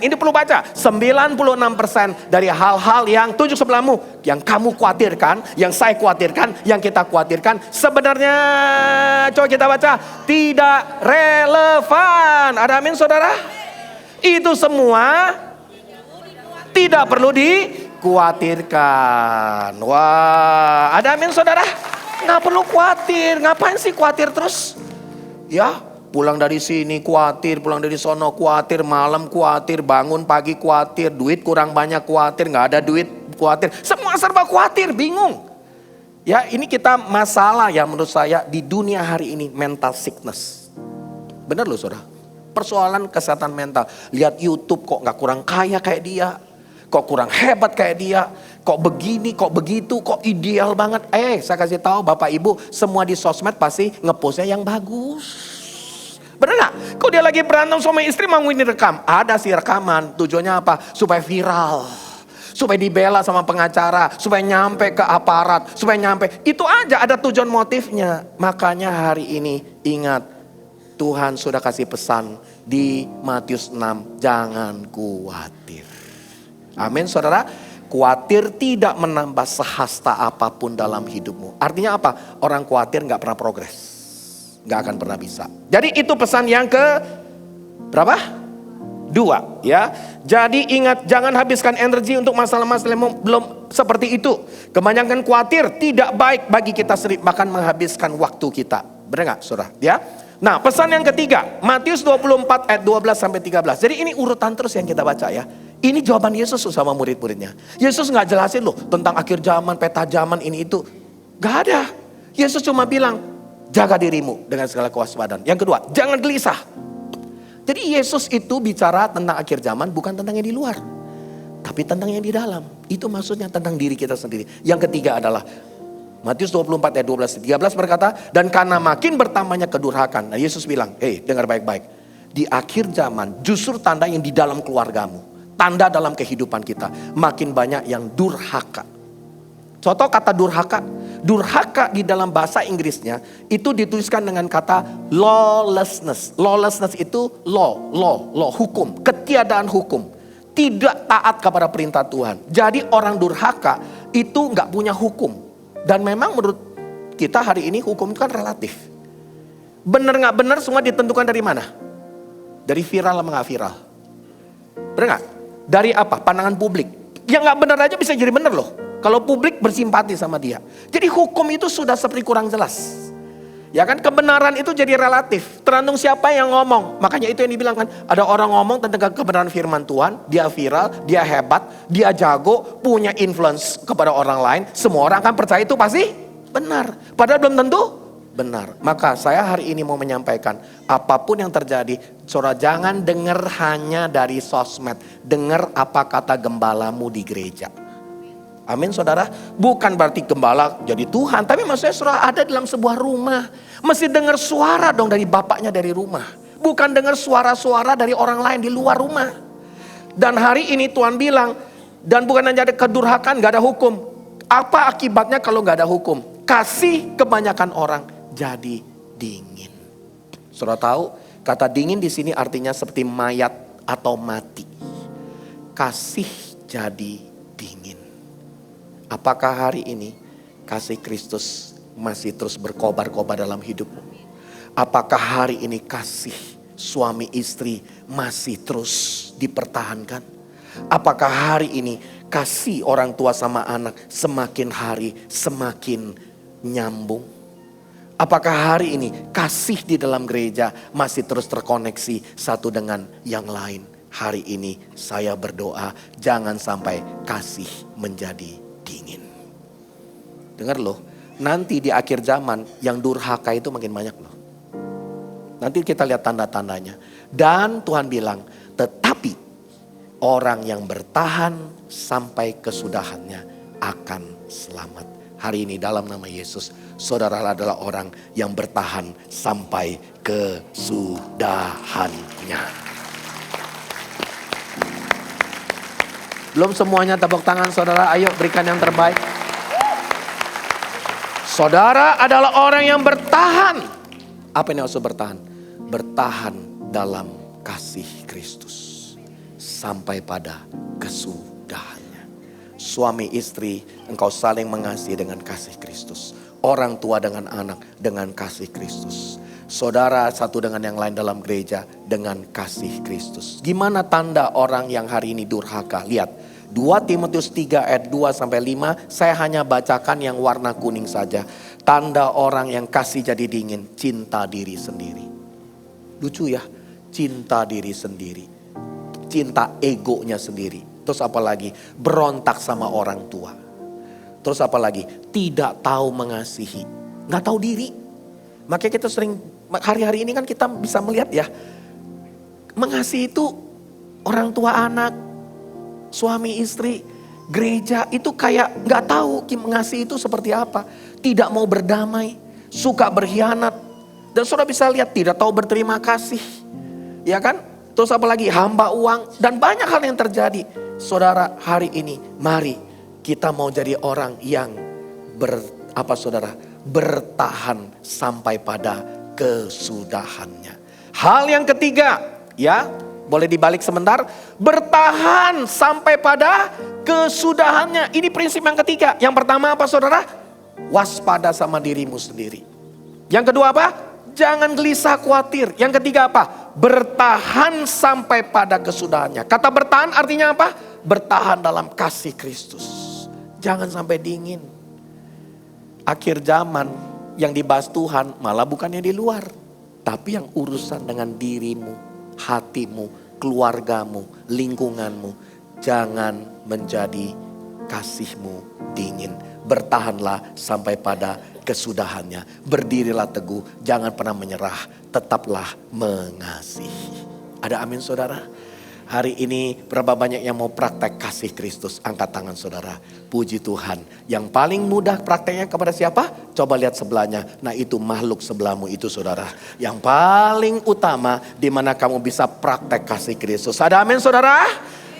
ini perlu baca. 96% dari hal-hal yang tunjuk sebelahmu. Yang kamu khawatirkan, yang saya khawatirkan, yang kita khawatirkan. Sebenarnya, coba kita baca. Tidak relevan. Ada amin saudara? Itu semua tidak perlu dikhawatirkan. Wah, ada amin saudara? Nggak perlu khawatir. Ngapain sih khawatir terus? Ya. Pulang dari sini khawatir, pulang dari sono khawatir, malam khawatir, bangun pagi khawatir, duit kurang banyak khawatir, nggak ada duit khawatir. Semua serba khawatir, bingung. Ya ini kita masalah ya menurut saya di dunia hari ini mental sickness. Benar loh saudara. Persoalan kesehatan mental. Lihat YouTube kok nggak kurang kaya kayak dia. Kok kurang hebat kayak dia. Kok begini, kok begitu, kok ideal banget. Saya kasih tahu Bapak Ibu, semua di sosmed pasti ngepostnya yang bagus. Bener gak? Kok dia lagi berantem sama istri mau ini rekam? Ada sih rekaman, tujuannya apa? Supaya viral. Supaya dibela sama pengacara. Supaya nyampe ke aparat. Supaya nyampe. Itu aja ada tujuan motifnya. Makanya hari ini ingat. Tuhan sudah kasih pesan di Matius 6. Jangan khawatir. Amin saudara. Khawatir tidak menambah sehasta apapun dalam hidupmu. Artinya apa? Orang khawatir gak pernah progres. Gak akan pernah bisa. Jadi itu pesan yang ke berapa? 2 ya. Jadi ingat jangan habiskan energi untuk masalah-masalah yang belum seperti itu. Kebanyakan khawatir tidak baik bagi kita sendiri, bahkan menghabiskan waktu kita. Benar gak saudara? Ya. Nah pesan yang ketiga Matius 24 ayat 12 sampai 13. Jadi ini urutan terus yang kita baca ya. Ini jawaban Yesus sama murid-muridnya. Yesus gak jelasin loh tentang akhir zaman, peta zaman ini itu. Gak ada. Yesus cuma bilang jaga dirimu dengan segala kewaspadaan. Yang kedua, jangan gelisah. Jadi Yesus itu bicara tentang akhir zaman bukan tentang yang di luar. Tapi tentang yang di dalam. Itu maksudnya tentang diri kita sendiri. Yang ketiga adalah Matius 24 ayat 12-13 berkata, dan karena makin bertambahnya kedurhakaan. Nah Yesus bilang, dengar baik-baik. Di akhir zaman justru tanda yang di dalam keluargamu. Tanda dalam kehidupan kita. Makin banyak yang durhaka. Contoh kata durhaka. Durhaka di dalam bahasa Inggrisnya itu dituliskan dengan kata lawlessness. Lawlessness itu law, hukum, ketiadaan hukum. Tidak taat kepada perintah Tuhan. Jadi orang durhaka itu nggak punya hukum. Dan memang menurut kita hari ini hukum itu kan relatif. Benar nggak benar semua ditentukan dari mana? Dari viral sama nggak viral. Benar nggak? Dari apa? Pandangan publik. Yang nggak benar aja bisa jadi benar loh. Kalau publik bersimpati sama dia. Jadi hukum itu sudah seperti kurang jelas. Ya kan, kebenaran itu jadi relatif. Tergantung siapa yang ngomong. Makanya itu yang dibilang kan, ada orang ngomong tentang kebenaran firman Tuhan, dia viral, dia hebat, dia jago, punya influence kepada orang lain. Semua orang akan percaya itu pasti benar. Padahal belum tentu benar. Maka saya hari ini mau menyampaikan, apapun yang terjadi, saudara jangan dengar hanya dari sosmed. Dengar apa kata gembalamu di gereja. Amin saudara. Bukan berarti gembala jadi Tuhan. Tapi maksudnya saudara ada dalam sebuah rumah. Mesti dengar suara dong dari bapaknya dari rumah. Bukan dengar suara-suara dari orang lain di luar rumah. Dan hari ini Tuhan bilang, dan bukan hanya ada kedurhakaan, gak ada hukum. Apa akibatnya kalau gak ada hukum? Kasih kebanyakan orang jadi dingin. Saudara tahu kata dingin di sini artinya seperti mayat atau mati. Kasih jadi dingin. Apakah hari ini kasih Kristus masih terus berkobar-kobar dalam hidupmu? Apakah hari ini kasih suami istri masih terus dipertahankan? Apakah hari ini kasih orang tua sama anak semakin hari semakin nyambung? Apakah hari ini kasih di dalam gereja masih terus terkoneksi satu dengan yang lain? Hari ini saya berdoa jangan sampai kasih menjadi dingin. Dengar loh, nanti di akhir zaman yang durhaka itu makin banyak loh. Nanti kita lihat tanda-tandanya. Dan Tuhan bilang, tetapi orang yang bertahan sampai kesudahannya akan selamat. Hari ini dalam nama Yesus, saudara adalah orang yang bertahan sampai kesudahannya. Belum semuanya, tepuk tangan saudara, ayo berikan yang terbaik. Saudara adalah orang yang bertahan. Apa yang harus bertahan? Bertahan dalam kasih Kristus sampai pada kesudahannya. Suami istri, engkau saling mengasihi dengan kasih Kristus. Orang tua dengan anak dengan kasih Kristus. Saudara satu dengan yang lain dalam gereja dengan kasih Kristus. Gimana tanda orang yang hari ini durhaka? Lihat 2 Timotius 3 ayat 2-5. Saya hanya bacakan yang warna kuning saja. Tanda orang yang kasih jadi dingin, cinta diri sendiri. Lucu ya, cinta diri sendiri. Cinta egonya sendiri. Terus apa lagi? Berontak sama orang tua. Terus apa lagi? Tidak tahu mengasihi. Gak tahu diri. Makanya kita sering, hari-hari ini kan kita bisa melihat ya. Mengasihi itu orang tua anak, suami istri, gereja itu kayak gak tahu mengasihi itu seperti apa. Tidak mau berdamai, suka berkhianat. Dan saudara bisa lihat tidak tahu berterima kasih. Ya kan? Terus apa lagi? Hamba uang. Dan banyak hal yang terjadi. Saudara hari ini mari kita mau jadi orang yang bertahan sampai pada kesudahannya. Hal yang ketiga, ya, boleh dibalik sebentar, bertahan sampai pada kesudahannya. Ini prinsip yang ketiga. Yang pertama apa saudara? Waspada sama dirimu sendiri. Yang kedua apa? Jangan gelisah khawatir. Yang ketiga apa? Bertahan sampai pada kesudahannya. Kata bertahan artinya apa? Bertahan dalam kasih Kristus. Jangan sampai dingin. Akhir zaman yang dibahas Tuhan malah bukannya di luar. Tapi yang urusan dengan dirimu, hatimu, keluargamu, lingkunganmu. Jangan menjadi kasihmu dingin. Bertahanlah sampai pada kesudahannya. Berdirilah teguh, jangan pernah menyerah. Tetaplah mengasihi. Ada amin saudara? Hari ini berapa banyak yang mau praktek kasih Kristus? Angkat tangan saudara. Puji Tuhan. Yang paling mudah prakteknya kepada siapa? Coba lihat sebelahnya. Nah itu makhluk sebelahmu itu saudara. Yang paling utama di mana kamu bisa praktek kasih Kristus. Ada amin saudara?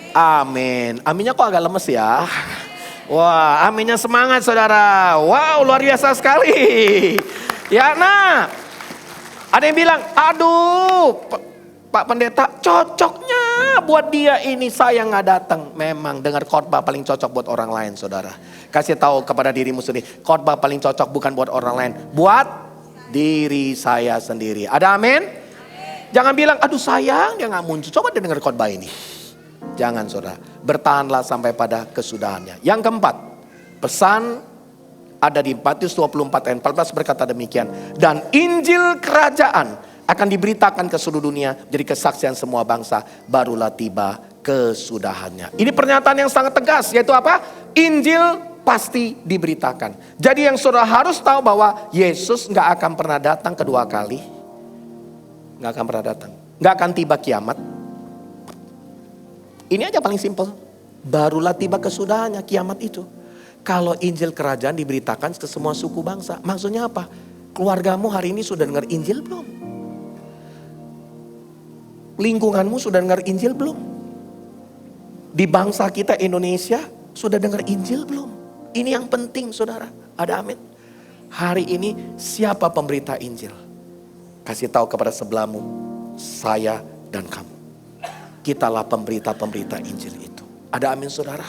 Amin. Aminnya kok agak lemes ya? Wah, aminnya semangat saudara. Wow, luar biasa sekali. Ya nah, ada yang bilang, aduh Pak Pendeta cocoknya buat dia ini saya gak datang. Memang dengar khotbah paling cocok buat orang lain saudara. Kasih tahu kepada dirimu sendiri, khotbah paling cocok bukan buat orang lain. Buat diri saya sendiri. Ada amin? Jangan bilang, aduh sayang dia gak muncul. Coba dia dengar khotbah ini. Jangan saudara, bertahanlah sampai pada kesudahannya. Yang keempat, pesan ada di Matius 24 ayat 14 berkata demikian. Dan Injil kerajaan akan diberitakan ke seluruh dunia, jadi kesaksian semua bangsa, barulah tiba kesudahannya. Ini pernyataan yang sangat tegas, yaitu apa? Injil pasti diberitakan. Jadi yang saudara harus tahu bahwa Yesus gak akan pernah datang kedua kali. Gak akan pernah datang. Gak akan tiba kiamat. Ini aja paling simpel. Barulah tiba kesudahannya, kiamat itu. Kalau Injil kerajaan diberitakan ke semua suku bangsa. Maksudnya apa? Keluargamu hari ini sudah dengar Injil belum? Lingkunganmu sudah dengar Injil belum? Di bangsa kita Indonesia sudah dengar Injil belum? Ini yang penting saudara. Ada amin. Hari ini siapa pemberita Injil? Kasih tahu kepada sebelahmu, saya dan kamu. Kitalah pemberita-pemberita Injil itu. Ada amin saudara.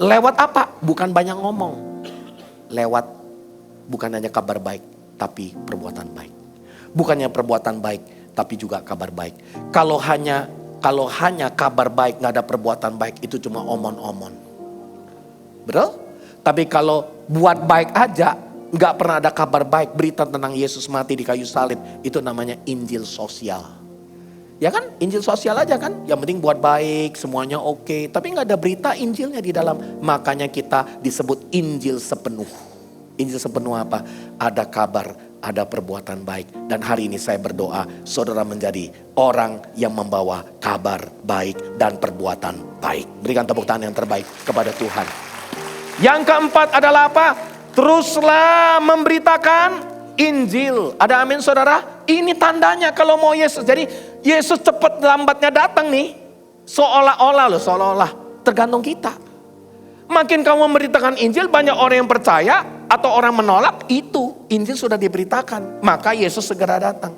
Lewat apa? Bukan banyak ngomong. Lewat bukan hanya kabar baik, tapi perbuatan baik. Bukannya perbuatan baik, tapi juga kabar baik. Kalau hanya kabar baik nggak ada perbuatan baik, itu cuma omon-omon. Betul? Tapi kalau buat baik aja, nggak pernah ada kabar baik, berita tentang Yesus mati di kayu salib, itu namanya Injil sosial. Ya kan, Injil sosial aja kan, yang penting buat baik, semuanya oke. Tapi nggak ada berita Injilnya di dalam. Makanya kita disebut Injil sepenuh. Injil sepenuh apa? Ada kabar, ada perbuatan baik. Dan hari ini saya berdoa, saudara menjadi orang yang membawa kabar baik dan perbuatan baik. Berikan tepuk tangan yang terbaik kepada Tuhan. Yang keempat adalah apa? Teruslah memberitakan Injil. Ada amin saudara? Ini tandanya kalau mau Yesus. Jadi Yesus cepat lambatnya datang nih. Seolah-olah tergantung kita. Makin kamu memberitakan Injil, banyak orang yang percaya atau orang menolak, itu Injil sudah diberitakan. Maka Yesus segera datang.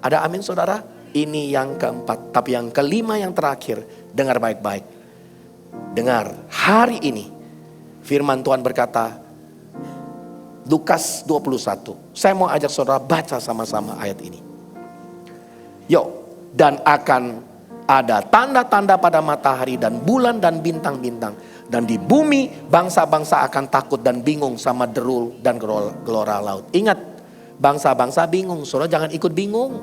Ada amin saudara? Ini yang keempat. Tapi yang kelima, yang terakhir, dengar baik-baik. Dengar, hari ini firman Tuhan berkata, Lukas 21. Saya mau ajak saudara baca sama-sama ayat ini. Yuk, dan akan ada tanda-tanda pada matahari dan bulan dan bintang-bintang. Dan di bumi bangsa-bangsa akan takut dan bingung sama derul dan gelora laut. Ingat, bangsa-bangsa bingung, saudara jangan ikut bingung.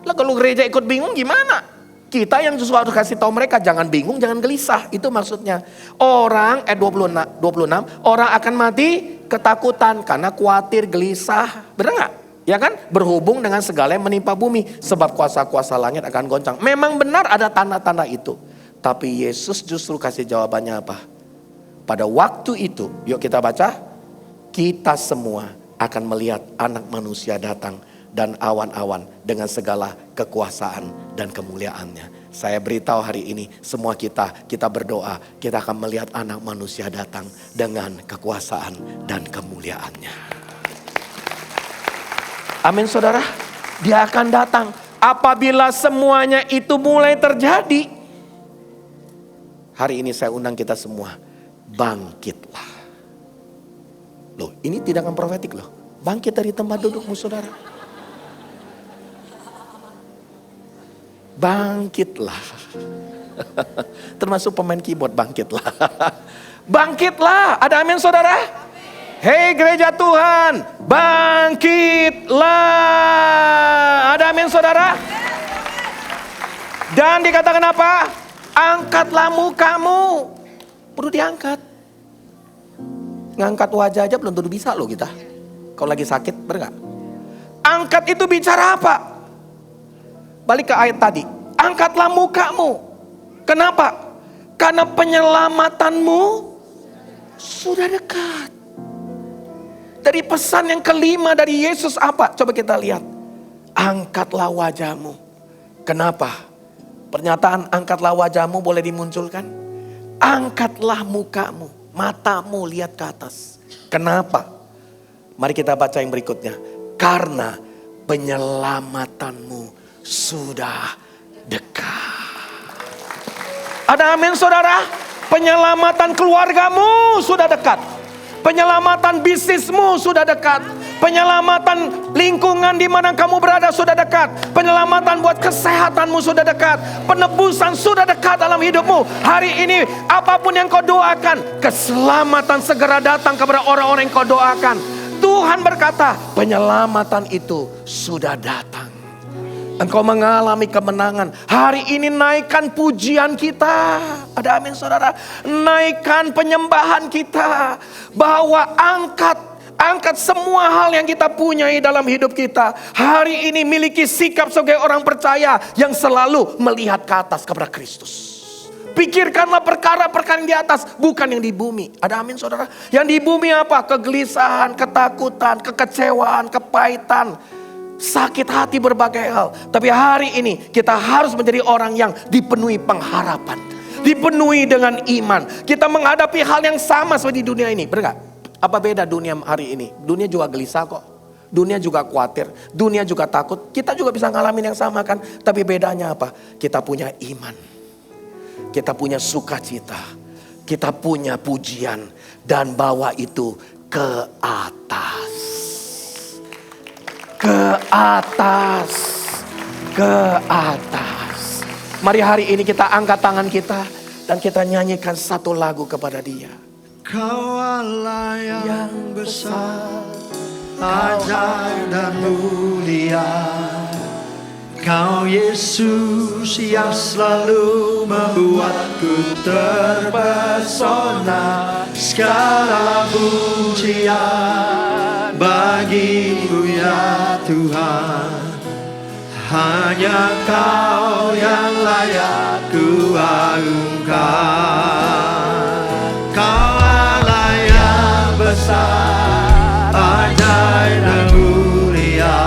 Lah kalau gereja ikut bingung gimana? Kita yang justru harus kasih tahu mereka, jangan bingung, jangan gelisah. Itu maksudnya. Orang, 26, orang akan mati ketakutan karena khawatir, gelisah. Benar gak? Ya kan? Berhubung dengan segala yang menimpa bumi. Sebab kuasa-kuasa langit akan goncang. Memang benar ada tanda-tanda itu. Tapi Yesus justru kasih jawabannya apa? Pada waktu itu, yuk kita baca. Kita semua akan melihat anak manusia datang dan awan-awan dengan segala kekuasaan dan kemuliaannya. Saya beritahu hari ini, semua kita berdoa, kita akan melihat anak manusia datang dengan kekuasaan dan kemuliaannya. Amin saudara, dia akan datang. Apabila semuanya itu mulai terjadi, hari ini saya undang kita semua, bangkitlah. Loh, ini tidak akan profetik loh. Bangkit dari tempat dudukmu saudara. Bangkitlah. Termasuk pemain keyboard, bangkitlah. Bangkitlah, ada amin saudara? Hei gereja Tuhan, bangkitlah. Ada amin saudara? Dan dikatakan apa? Angkatlah mukamu. Perlu diangkat. Ngangkat wajah aja belum tentu bisa loh kita. Kalau lagi sakit, bener gak? Angkat itu bicara apa? Balik ke ayat tadi. Angkatlah mukamu. Kenapa? Karena penyelamatanmu sudah dekat. Dari pesan yang kelima dari Yesus apa? Coba kita lihat. Angkatlah wajahmu. Kenapa? Pernyataan angkatlah wajahmu boleh dimunculkan. Angkatlah mukamu. Matamu lihat ke atas. Kenapa? Mari kita baca yang berikutnya. Karena penyelamatanmu sudah dekat. Ada amin saudara? Penyelamatan keluargamu sudah dekat. Penyelamatan bisnismu sudah dekat. Penyelamatan lingkungan di mana kamu berada sudah dekat. Penyelamatan buat kesehatanmu sudah dekat. Penebusan sudah dekat dalam hidupmu. Hari ini apapun yang kau doakan, keselamatan segera datang kepada orang-orang yang kau doakan. Tuhan berkata, penyelamatan itu sudah datang. Engkau mengalami kemenangan. Hari ini naikkan pujian kita. Ada amin saudara. Naikkan penyembahan kita. Bahwa angkat semua hal yang kita punyai dalam hidup kita. Hari ini miliki sikap sebagai orang percaya yang selalu melihat ke atas kepada Kristus. Pikirkanlah perkara-perkara yang di atas, bukan yang di bumi. Ada amin saudara. Yang di bumi apa? Kegelisahan, ketakutan, kekecewaan, kepahitan, sakit hati, berbagai hal. Tapi hari ini kita harus menjadi orang yang dipenuhi pengharapan, dipenuhi dengan iman. Kita menghadapi hal yang sama seperti di dunia ini. Benar gak? Apa beda dunia hari ini? Dunia juga gelisah kok. Dunia juga khawatir. Dunia juga takut. Kita juga bisa ngalamin yang sama kan. Tapi bedanya apa? Kita punya iman. Kita punya sukacita. Kita punya pujian. Dan bawa itu ke atas. Ke atas. Ke atas. Mari hari ini kita angkat tangan kita. Dan kita nyanyikan satu lagu kepada Dia. Kau Allah yang besar, ajaib dan mulia. Kau Yesus yang selalu membuatku terpesona. Segala pujian bagimu ya Tuhan. Hanya Kau yang layak ku agungkan. Kau Allah yang besar, ajaib dan mulia.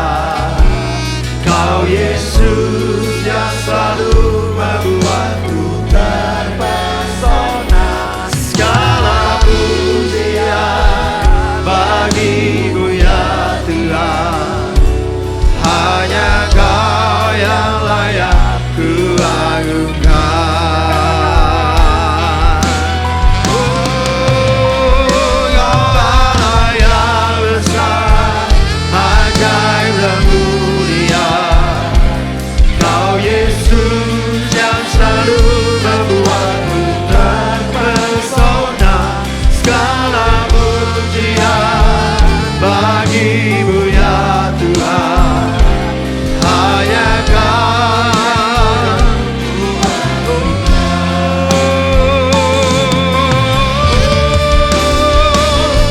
Kau Yesus yang selalu membuatku terpesona. Segala pujian bagimu ya Tuhan. Hanya Kau yang layak ku agungkan. Oh, Kau Allah yang besar, ajaib dan mulia. Kau Yesus yang selalu membuatku terpesona. Segala pujian bagimu ya Tuhan. Hanya Kau.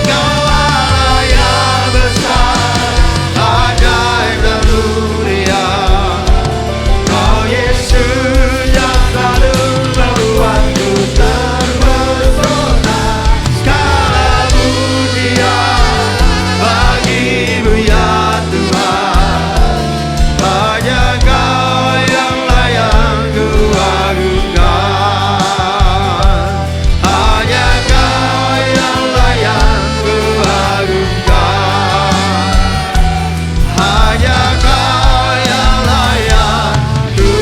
Kau Allah yang besar, ajaib dan mulia. Kau Yesus yang selalu membuatku terpesona. Segala pujian bagimu ya Tuhan. Hanya Kau yang layak ku agungkan. Hanya Kau yang layak ku agungkan. Hanya Kau yang layak ku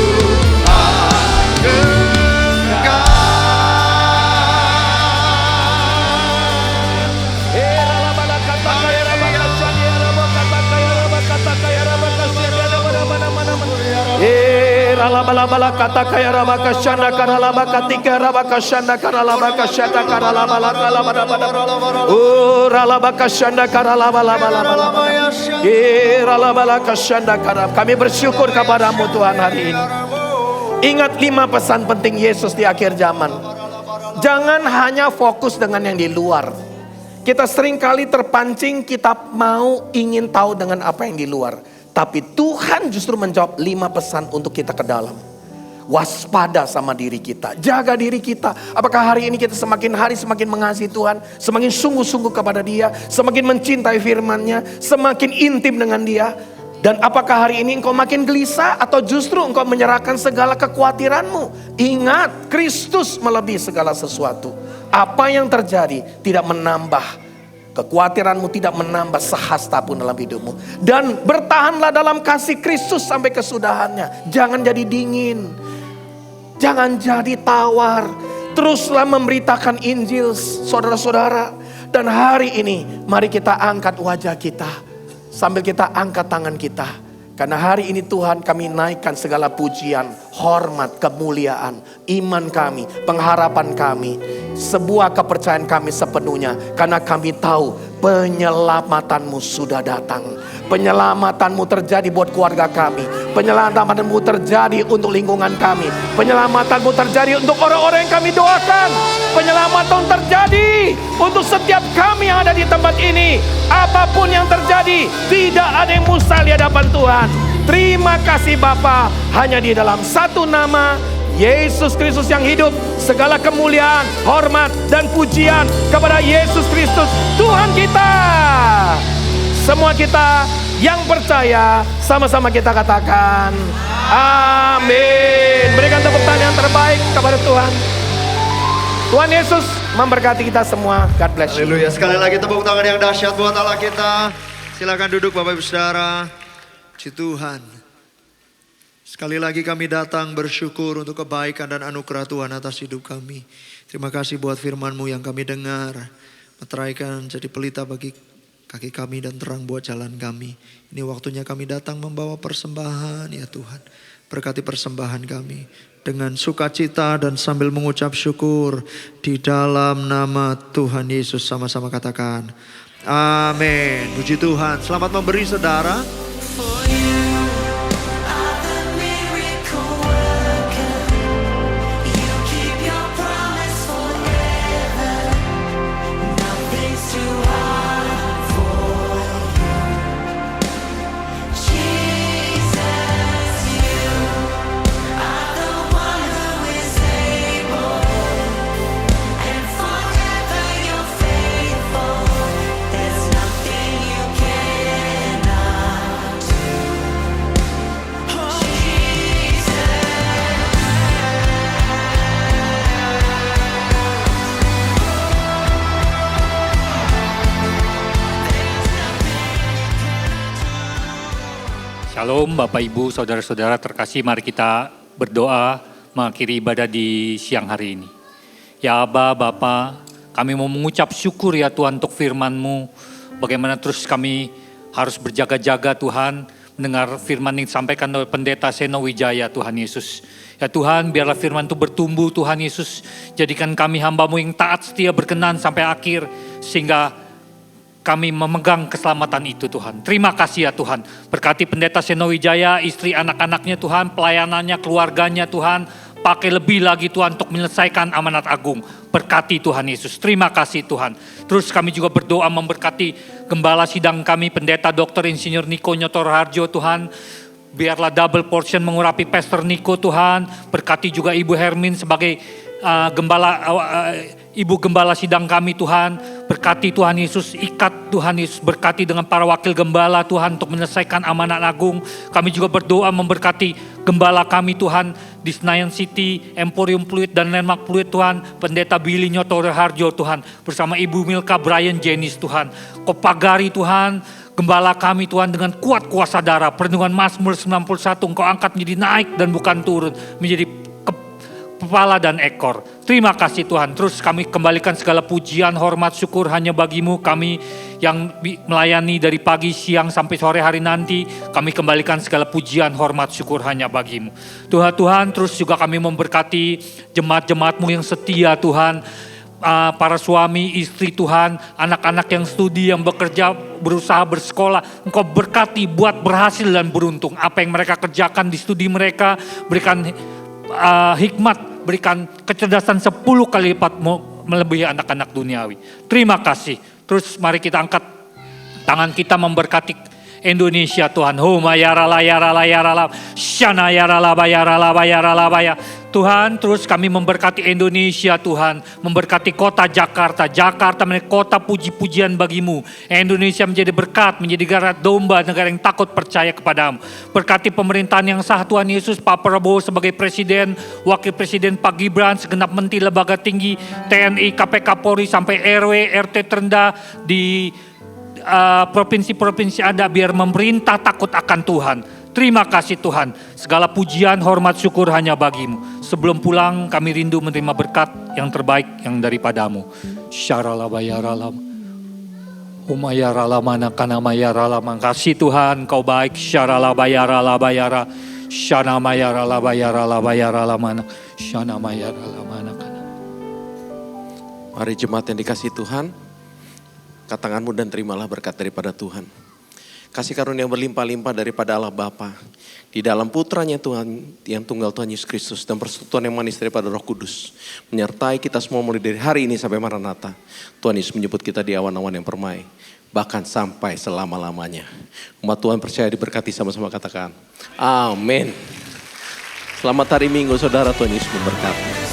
Bala kata kaya raba kasyanda karala bakatika raba kasyanda karala bakasyanda karala bala kala bala bala. Oh rala bakasyanda karala bala bala bala. Rala bala kasyanda karala. Kami bersyukur kepadamu Tuhan hari ini. Ingat 5 pesan penting Yesus di akhir zaman. Jangan hanya fokus dengan yang di luar. Kita seringkali terpancing, kita mau ingin tahu dengan apa yang di luar. Tapi Tuhan justru menjawab 5 pesan untuk kita ke dalam. Waspada sama diri kita, jaga diri kita. Apakah hari ini kita semakin hari semakin mengasihi Tuhan, semakin sungguh-sungguh kepada Dia, semakin mencintai firman-Nya, semakin intim dengan Dia? Dan apakah hari ini engkau makin gelisah atau justru engkau menyerahkan segala kekhawatiranmu? Ingat, Kristus melebihi segala sesuatu. Apa yang terjadi tidak menambah kekhawatiranmu, tidak menambah sehasta pun dalam hidupmu. Dan bertahanlah dalam kasih Kristus sampai kesudahannya. Jangan jadi dingin, jangan jadi tawar. Teruslah memberitakan Injil, saudara-saudara. Dan hari ini mari kita angkat wajah kita sambil kita angkat tangan kita. Karena hari ini Tuhan kami naikkan segala pujian, hormat, kemuliaan, iman kami, pengharapan kami, sebuah kepercayaan kami sepenuhnya. Karena kami tahu penyelamatanmu sudah datang. Penyelamatanmu terjadi buat keluarga kami. Penyelamatanmu terjadi untuk lingkungan kami. Penyelamatanmu terjadi untuk orang-orang yang kami doakan. Penyelamatan terjadi untuk setiap kami yang ada di tempat ini. Apapun yang terjadi, tidak ada yang mustahil di hadapan Tuhan. Terima kasih Bapa, hanya di dalam satu nama, Yesus Kristus yang hidup, segala kemuliaan, hormat, dan pujian kepada Yesus Kristus, Tuhan kita. Semua kita yang percaya, sama-sama kita katakan, amin. Berikan tepuk tangan yang terbaik kepada Tuhan. Tuhan Yesus memberkati kita semua. God bless you. Haleluya. Sekali lagi tepuk tangan yang dahsyat buat Allah kita. Silakan duduk Bapak Ibu Saudara. Puji Tuhan. Sekali lagi kami datang bersyukur untuk kebaikan dan anugerah Tuhan atas hidup kami. Terima kasih buat firman-Mu yang kami dengar. Meteraikan jadi pelita bagi kaki kami dan terang buat jalan kami. Ini waktunya kami datang membawa persembahan ya Tuhan. Berkati persembahan kami dengan sukacita dan sambil mengucap syukur di dalam nama Tuhan Yesus, sama-sama katakan amin. Puji Tuhan. Selamat memberi saudara. For you are the miracle worker. You keep your promise forever. Nothing's too hard for you. Jesus, you are the one who is able. And forever you're faithful. There's nothing you cannot do. Shalom Bapak Ibu, Saudara-saudara terkasih, mari kita berdoa mengakhiri ibadah di siang hari ini. Ya Aba, Bapa, kami mau mengucap syukur ya Tuhan untuk firman-Mu. Bagaimana terus kami harus berjaga-jaga Tuhan, mendengar firman yang disampaikan oleh Pendeta Seno Wijaya Tuhan Yesus. Ya Tuhan, biarlah firman itu bertumbuh Tuhan Yesus. Jadikan kami hamba-Mu yang taat setia berkenan sampai akhir, sehingga kami memegang keselamatan itu Tuhan. Terima kasih ya Tuhan. Berkati Pendeta Seno Wijaya, istri anak-anaknya Tuhan, pelayanannya, keluarganya Tuhan. Pakai lebih lagi Tuhan untuk menyelesaikan amanat agung. Berkati Tuhan Yesus. Terima kasih Tuhan. Terus kami juga berdoa memberkati gembala sidang kami, Pendeta Dr. Insinyur Niko Nyotor Harjo Tuhan. Biarlah double portion mengurapi Pastor Niko Tuhan. Berkati juga Ibu Hermin sebagai Ibu Gembala sidang kami Tuhan. Berkati Tuhan Yesus, ikat Tuhan Yesus, berkati dengan para wakil gembala Tuhan untuk menyelesaikan amanat agung. Kami juga berdoa memberkati gembala kami Tuhan di Senayan City, Emporium Fluid dan Landmark Fluid Tuhan. Pendeta Billy Nyotor Harjo Tuhan, bersama Ibu Milka Brian Jenis Tuhan. Kopagari Tuhan, gembala kami Tuhan, dengan kuat kuasa darah, perlindungan Mazmur 91, Engkau angkat menjadi naik dan bukan turun, menjadi kepala dan ekor. Terima kasih Tuhan. Terus kami kembalikan segala pujian, hormat, syukur hanya bagi-Mu. Kami yang melayani dari pagi, siang sampai sore hari nanti, kami kembalikan segala pujian, hormat, syukur hanya bagi-Mu. Tuhan, terus juga kami memberkati jemaat-jemaat-Mu yang setia Tuhan. Para suami, istri Tuhan, anak-anak yang studi, yang bekerja, berusaha, bersekolah. Engkau berkati buat berhasil dan beruntung. Apa yang mereka kerjakan di studi mereka, berikan hikmat, berikan kecerdasan 10 kali lipat melebihi anak-anak duniawi. Terima kasih. Terus mari kita angkat tangan kita memberkati Indonesia Tuhan. Huma yarala yarala yarala syana yarala bayarala bayarala baya. Tuhan, terus kami memberkati Indonesia Tuhan, memberkati kota Jakarta. Jakarta menjadi kota puji-pujian bagi-Mu. Indonesia menjadi berkat, menjadi negara domba, negara yang takut percaya kepadamu. Berkati pemerintahan yang sah Tuhan Yesus, Pak Prabowo sebagai Presiden, Wakil Presiden Pak Gibran, segenap menteri lembaga tinggi, TNI, KPK, Polri, sampai RW, RT terendah di provinsi-provinsi ada, biar memerintah takut akan Tuhan. Terima kasih Tuhan, segala pujian, hormat, syukur hanya bagi-Mu. Sebelum pulang kami rindu menerima berkat yang terbaik yang daripada-Mu. Syaralabayaralam. Umayara lamana kana mayara lamang. Kasih Tuhan, Kau baik. Syarala bayara la bayara. Syana mayara la bayara la bayara lamana. Syana mayara lamana kana. Mari jemaat yang dikasih Tuhan, angkat tanganmu dan terimalah berkat daripada Tuhan. Kasih karunia yang berlimpah-limpah daripada Allah Bapa, di dalam putranya Tuhan yang tunggal Tuhan Yesus Kristus, dan persekutuan yang manis daripada Roh Kudus menyertai kita semua mulai dari hari ini sampai Maranatha. Tuhan Yesus menyebut kita di awan-awan yang permai, bahkan sampai selama-lamanya. Umat Tuhan percaya diberkati, sama-sama katakan amin. Selamat hari Minggu saudara, Tuhan Yesus memberkati.